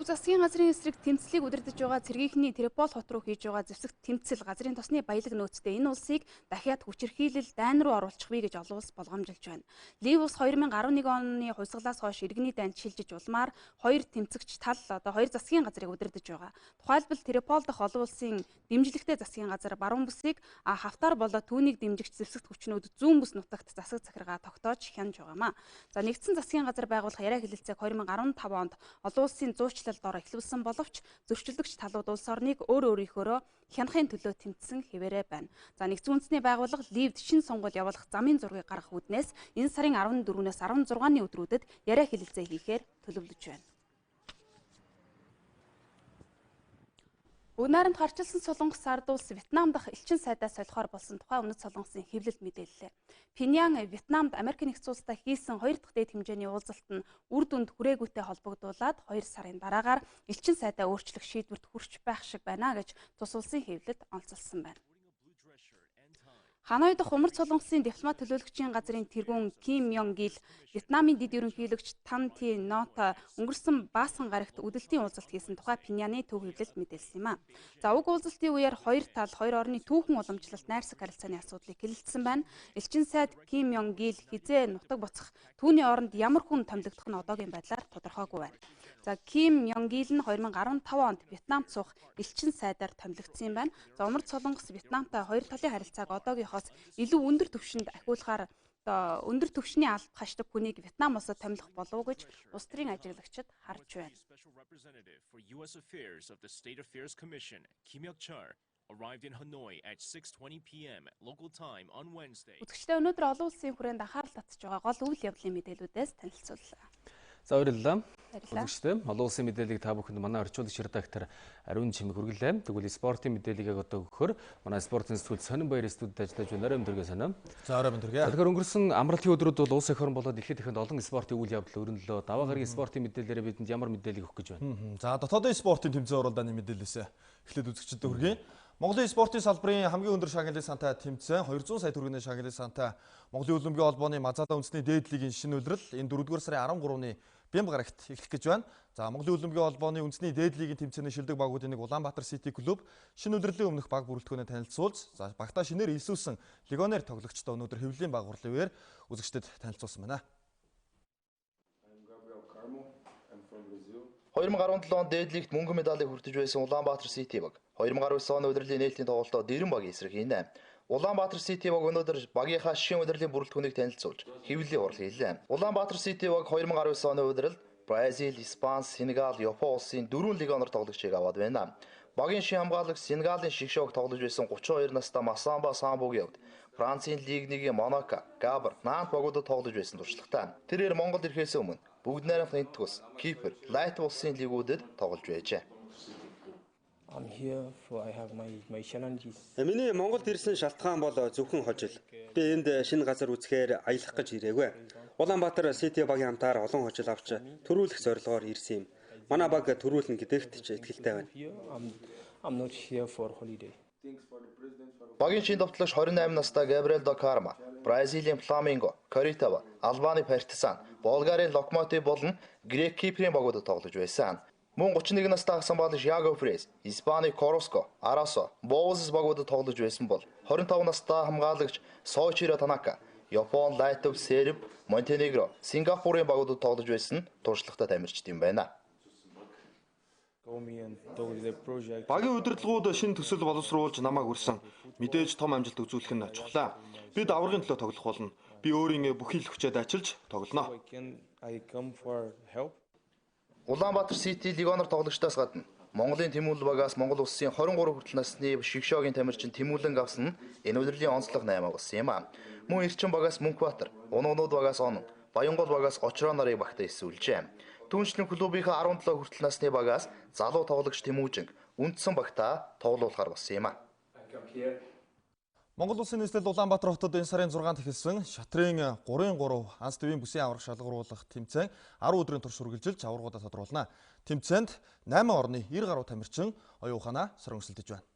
Засгийн газрын эсрэг тэмцлийг удирдах байгаа цэргийнхний Триполи хот руу хийж байгаа зэвсэгт тэмцэл газрын тосны баялаг нөөцтэй энэ улсыг дахиад хүчирхийлэл дайн руу оруулах бий гэж олон улс болгоомжилж байна. Лив улс 2011 оны хувьсгалаас хойш иргэний дайнд шилжиж улмаар хоёр тэмцэгч тал одоо хоёр засгийн газрыг удирдах байгаа. Тухайлбал Триполи дахь олон улсын дэмжлэгтэй засгийн газар баруун бүсийг Хафтар болоод түүнийг дэмжигч зэвсэгт хүчнүүд зүүн бүс нутагт засаг захиргаа тогтоож хянаж байгаамаа. За нэгдсэн засгийн газар байгуулах яриа хэлэлцээг 2015 онд олон улсын зуучлал дор эхлүүлсэн боловч зөрчилдөгч талууд улс орныг өөрийнхөөрөө хянахын төлөө тэмцсэн хിവэрэ байна. За нэгдсэн үндэсний байгууллага Ливд шин сонгуул явуулах замын зургийг гаргах үүднээс энэ сарын 14-өөс 16-ны өдрүүдэд яриа хэлэлцээ хийхээр төлөвлөж байна. Бүгд найрамд гарчилсан Солонгос ард улс Вьетнам дахь элчин сайдаа солихоор болсон тухай Өмнөд Солонгосын хэвлэлд мэдээллээ. Пинян Вьетнамд Америк нэгдсэн улстай хийсэн 2 дахь дээд хэмжээний уулзалт нь үр дүнд хүрээгүйтэй холбогдуулаад 2 сарын дараагаар элчин сайдаа өөрчлөх шийдвэрт хүрч байх шиг байна гэж тус улсын хэвлэлд онцолсон байна. Ханой дахь Умард Солонгосын дипломат төлөөлөгчийн газрын тэргүүн Ким Йонг Ил Вьетнамын дэд ерөнхийлөгч Там Ти Нота өнгөрсөн баасан гарагт үдэлтийн уулзалт хийсэн тухай Пиняны төв хэвлэлд мэдээлсэн юм а. За уг уулзалтын үеэр хоёр тал хоёр орны түүхэн уламжлалт найрсаг харилцааны асуудлыг хэлэлцсэн байна. Элчин сайд Ким Йонг Ил хизээ нутаг буцах түүний оронд ямар хүн томилогдох нь одоогийн байдлаар тодорхойгүй байна. За Ким Йонг Ил нь 2015 онд Вьетнамд суух элчин сайдаар томилогдсон юм байна. За Умард Солонгос Вьетнамтай хоёр талын харилцааг одоогийнхоос илүү өндөр түвшинд ахиулахаар өндөр түвшний алд хашдаг хүнийг Вьетнам улсад томилох болов уу гэж улс төрийн ажиглагчид харж байна. Үзэгчдээ өнөөдөр олон улсын хүрээнд анхаарал татж байгаа гол үйл явдлын мэдээлүүдээс танилцууллаа. За баярлалаа. Үзэгчдээ олон улсын мэдээллийг та бүхэнд манай орчуулагч редактор Ариун Чимэг хүргэлээ. Тэгвэл спортын мэдээллийг одоо өгөхөөр манай спортын сэтгүүл Сонин Баяр студид ажиллаж байна. Орой өндөргөө санаа. За орой өндөргөө. Тэгэхээр өнгөрсөн амралтын өдрүүд бол улс эх орн болоод дэлхийд дахинд олон спортын үйл явдал өрнөлөө. Даваа гарагийн спортын мэдээллээрээ бидэнд ямар мэдээллийг өгөх гэж байна? За дотоодын спортын тэмцээн оролдооны мэдээллээс эхлээд үзэгчдэд хүргэе. Монголын спортын салбарын хамгийн өндөр шагналын сантай тэмцээн 200 сая төгрөгийн шагналын сантай Монголын Олимпийн холбооны Мазаалаа үндэсний дээд лигийн шинэ улирал энэ 4-р сарын 13-ны Бямб гарагт эхлэх гэж байна. За Монголын Олимпийн холбооны үндэсний дээд лигийн тэмцээний шилдэг багуудын нэг Улаанбаатар Сити клуб шинэ улирлын өмнөх баг бүрэлдэхүүнээ танилцуулж, за багтаа шинээр илсүүлсэн легионер тоглогчдоо өнөөдөр хэвлэлийн баг хурлын үеэр үзэгчдэд танилцуулсан байна. 2017 онд дээд лигт мөнгөн медалийг хүртэж байсан Улаанбаатар Сити баг 2019 оны удирлын нийтийн тоглолтод дэрэн багийн эсрэг хийнэ. Улаанбаатар Сити баг өнөөдөр багийнхаа шин удирлын бүрэлдэхүүнийг танилцуулж хэвлэлийн хурал хийлээ. Улаанбаатар Сити баг 2019 оны удирал Бразил, Испани, Сенегал, Япон улсын 4 легионер тоглогчийг аваад байна. Багийн шин хамгаалагч Сенегалийн Шигшог тоглож байсан 32 настай Масамба Самбугийн хувьд Францын лиг 1-ийн Монако, Габр, Нант багуудад тоглож байсан туршлагатай. Тэрээр Монгол ирэхээс өмнө бүгд найрамд Энтгус, Кипр, Латви улсын лигүүдэд тоглож байжээ. Миний Монголд ирсэн шалтгаан бол зөвхөн хожил. Би энд шинэ газар үзэхээр аялах гэж ирээгүй. Улаанбаатар Сити багийн хамтаар олон хожил авч төрүүлэх зорилгоор ирсэн юм. Манай баг төрүүлнэ гэдэгт ч итгэлтэй байна. Багийн шин товтлогч 28 настай Габриэл До Карма, Бразилийн Фламинго, Коритава, Албаны Партизан, Болгарийн Локомотив болон Грек Киприйн багуудад тоглож байсан. Мөн 31 настай агсан баглагч Яго Фрейс, Испани Короско, Арасо, Боузес багуудад тоглож байсан бол 25 настай хамгаалагч Сойчиро Танака, Япон, Латви, Серб, Монтенегро, Сингапурын багуудад тоглож байсан туршлагатай тамирчид юм байна. Багийн удирдлагууд шинэ төсөл боловсруулж намайг хүрсэн. Мэдээж том амжилт үзүүлэх нь чухлаа. Бид аврагын төлөө тоглох болно. Би өөрийн бүхий л хүчээд ажиллаж тоглоно. Улаанбаатар Сити легионер тоглогчдоос гадна Монголын тэмүүлэл багаас Монгол улсын 23 хүртэл насны Шигшогийн тамирчин тэмүүлэн авсан нь энэ удирлын онцлог 8 болсон юм а. Мөн Эрчин багаас Мөнхбаатар, Унагнууд багаас Он, Баянгол багаас Очроо нарыг багтаа эсвүүлжээ. Түүнчлэн клубийнхаа 17 хүртэл насны багаас залуу тоглогч Тэмүүжинг үндсэн багтаа тоглуулахар болсон юм а. Монгол улсын нийслэл Улаанбаатар хотод энэ сарын 6-нд эхэлсэн шатрын 3-3 анс төвийн бүсийн аврах шалгаруулах тэмцээн 10 өдрийн турш үргэлжилж аваргуудаа тодруулна. Тэмцээнд 8 орны 90 гаруй тамирчин оюун ухаанаа соргонсолдож байна.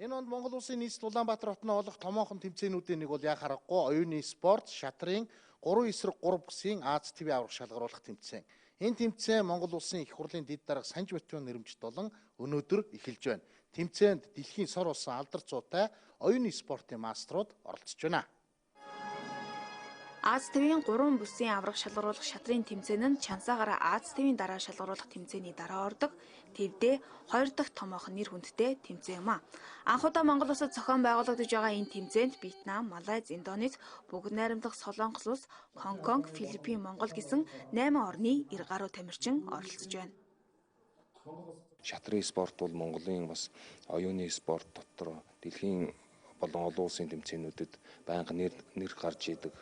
Энэ онд Монгол улсын нийслэл Улаанбаатар хотноо олох томоохон тэмцээнүүдийн нэг бол яг харахгүй оюуны спорт шатрын 3-3 бүсийн Аз ТV аврах шалгаруулах тэмцээн. Энэ тэмцээн Монгол улсын их хурлын дэд дарга Санж Батбаян нэрэмжит болон өнөөдөр эхэлж байна. Тэмцээнд дэлхийн сор улсын алдар цуутай оюуны спортын мастерууд оролцож байна. Аз ТV-ийн 3 бүсийн аврах шалгаруулах шатрын тэмцээн нь Чансаагаар Аз ТV-ийн дараа шалгаруулах тэмцээний дараа ордог. Тэвдээ 2 дахь томоохон нэр хүндтэй тэмцээн юм а. Анх удаа Монгол улсад зохион байгуулагдаж байгаа энэ тэмцээнд Вьетнам, Малайз, Индонез, бүгд найрамдах Солонгос улс, Хонконг, Филиппин, Монгол гэсэн 8 орны 90 гаруй тамирчин оролцож байна. Шатрын спорт бол Монголын бас оюуны спорт дотор дэлхийн болон олон улсын тэмцээнүүдэд байнга нэр гарч идэг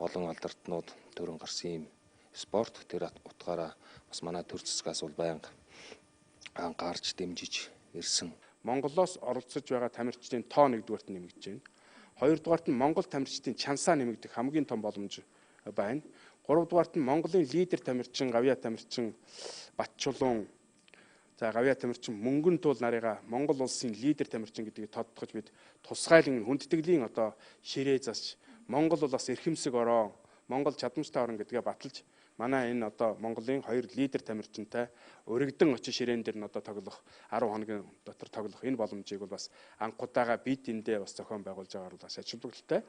олон алдартнууд төрөн гарсан юм спорт. Тэр утгаараа бас манай төр засгаас бол байнга анхаарч дэмжиж ирсэн. Монголоос оролцож байгаа тамирчдын тоо нэгдүгээрт нэмэгдэж байна. Хоёрдугаарт нь Монгол тамирчдын чансаа нэмэгдэх хамгийн том боломж байна. Гуравдугаарт нь Монголын лидер тамирчин, гавьяа тамирчин Батчулуун, за гавьяа тамирчин мөнгөн туул нарыгаа Монгол улсын лидер тамирчин гэдгийг тодтогч бид тусгайлан хүндтгэлийн одоо ширээ засч Монгол бол бас эрхэмсэг ороо, Монгол чадамжтай орн гэдгээ баталж манай энэ одоо Монголын хоёр лидер тамирчинтай өргөдөн очиж ширээн дээр нь одоо тоглох 10 хоногийн дотор тоглох энэ боломжийг бол бас анхудаага бид эндээ бас зохион байгуулж байгаагаар бол бас ач холбогдолтой.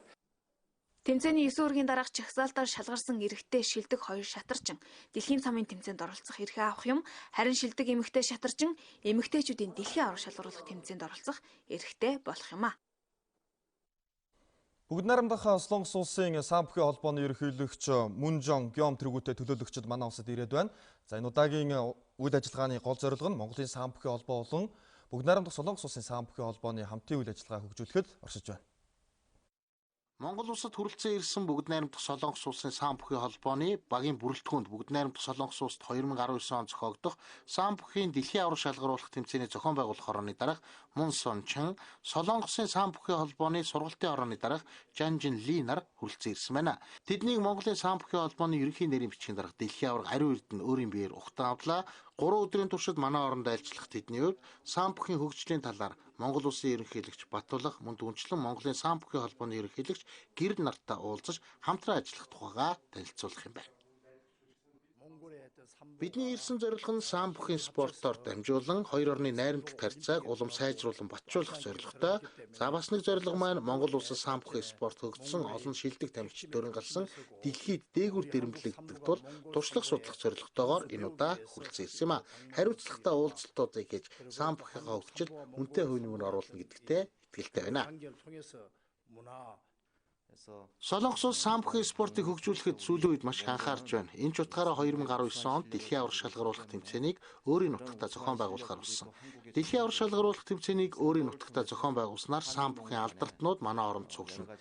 Тэмцээний 9 үргийн дараах чагсаалтаар шалгарсан эрэгтэй шилдэг хоёр шатарчин дэлхийн цамын тэмцээнд оролцох эрхээ авах юм. Харин шилдэг эмэгтэй шатарчин эмэгтэйчүүдийн дэлхийн аврах шалгаруулах тэмцээнд оролцох эрхтэй болох юм а. Бүгд найрамдах Солонгос улсын самбхи холбооны ерөнхийлөгч Мунжон Гём тэргүүтэй төлөөлөгчд манай улсад ирээд байна. За энэ удаагийн үйл ажиллагааны гол зорилго нь Монголын самбхи холбоо болон бүгд найрамдах Солонгос улсын самбхи холбооны хамтын үйл ажиллагаа хөгжүүлэхэд оршиж байна. Монгол улсад хүрэлцэн ирсэн бүгд найрамдах Солонгос улсын самбхи холбооны багийн бүрэлдэхүүнд бүгд найрамдах Солонгос улсад 2019 он зохиогдох самбхигийн дэлхийн аврах шалгаруулах тэмцээний зохион байгуулах орооны дараах Мун Сон Чан, Солонгосын самбхи холбооны сургалтын орооны дараах Жанжин Ли нар хүрэлцэн ирсэн байна. Тэднийг Монголын самбхи холбооны ерөнхий нэрийн бичгийн дараах дэлхийн аврах ариун эрдэнэ өөрийн биеэр ухтан авлаа. 3 өдрийн туршид манай оронд айлчлах тэдний хувьд самбхигийн хөгжлийн талаар Монгол улсын ерөнхийлөгч Батулах, мөн түнчлэн Монголын самбхи холбооны ерөнхийлөгч Гэрд нартай уулзаж хамтран ажиллах тухайгаа танилцуулах юм байна. Бидний ирсэн зорилго нь самбхигийн спортоор дамжуулан хоёр орны найрамдалт харьцааг улам сайжруулан батжуулах зорилготой. За бас нэг зорилго маань Монгол улсад самбхи спорт хөгжсөн олон шилдэг тамирчид дөрөнгалсан дэлхийд дээгүүр дэрэмлэгдэх тул туршлага судлах зорилготойгоор энэ удаа хүрэлцэн ирсэн юм а. Хариуцлагатай уулзалтуудыг хийж самбхигаа хөгжил үнэтэй хувийн мөр оруулна гэдэгтээ итгэлтэй байна. Солонгос улс самбхи спортыг хөгжүүлэхэд сүүлийн үед маш их анхаарч байна. Энэ ч утгаараа 2019 онд дэлхийн аврах шалгаруулах тэмцээнийг өөрийн нутагтаа зохион байгуулахаар болсон. Дэлхийн аврах шалгаруулах тэмцээнийг өөрийн нутагтаа зохион байгуулснаар самбхигийн алдартнууд манай оронд цуглана.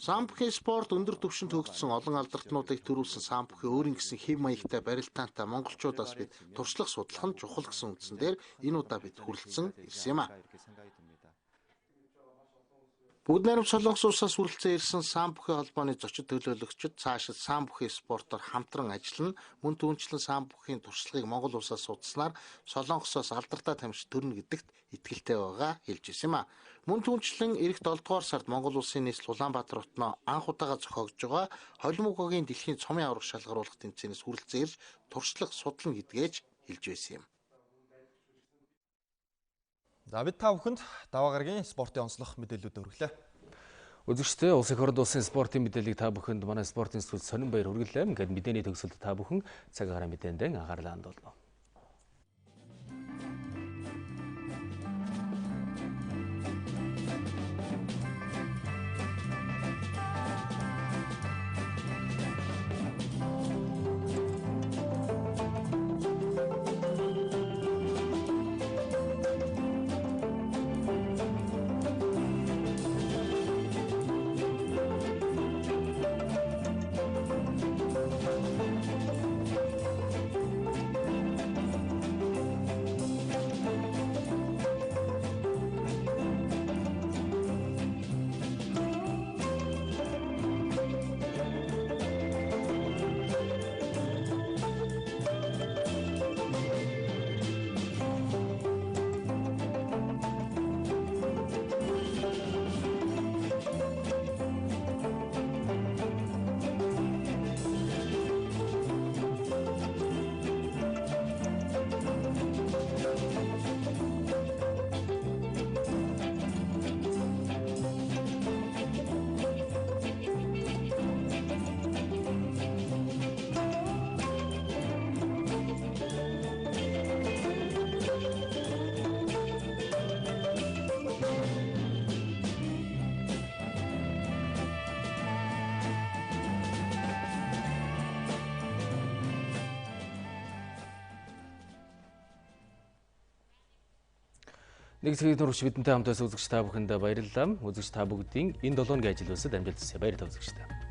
Самбхи спорт өндөр түвшинд хөгжсөн олон алдартнуудыг төрүүлсэн самбхи өөрийн гэсэн хэв маягтай барилдаантай монголчуудаас бид туршлага судлах нь чухал гэсэн үндсэн дээр энэ удаа бид хүрэлцэн ирсэн юм а. Бүгд найрамдах Солонгос улсаас хүрэлцэн ирсэн самбхи холбооны зочид төлөөлөгчид цаашид самбхи спортоор хамтран ажиллана. Мөн түнчлэн самбхигийн туршлагыг Монгол улсаас судалснаар Солонгосоос алдартай тамирч төрнө гэдэгт итгэлтэй байгаа хэлж ирсэн юм а. Мөн түнчлэн эх 7 дугаар сард Монгол улсын нийслэл Улаанбаатар хотноо анх удаага зохиогдож байгаа холимогогийн дэлхийн цомын аврах шалгаруулах тэмцээнээс хүрэлцэн ирж туршлага судлана гэдгээж хэлж байсан юм. За бид та бүхэнд даваа гарагийн спортын онцлог мэдээлэлүүд өргөлээ. Үзэгчдээ улс их орнд улсын спортын мэдээллийг та бүхэнд манай спортын студид сонин баяр хүргэлээ. Ингээд мэдээний төгсөлд та бүхэн цаг агараа мэдээндээ анхаарлаа хандуулна. Нэг цагийн турш бидэнтэй хамт байсан үзэгч та бүхэнд баярлалаа. Үзэгч та бүгдийн энэ 7 өдрийн ажил үйлсэд амжилт хүсье. Баярлалаа үзэгчдээ.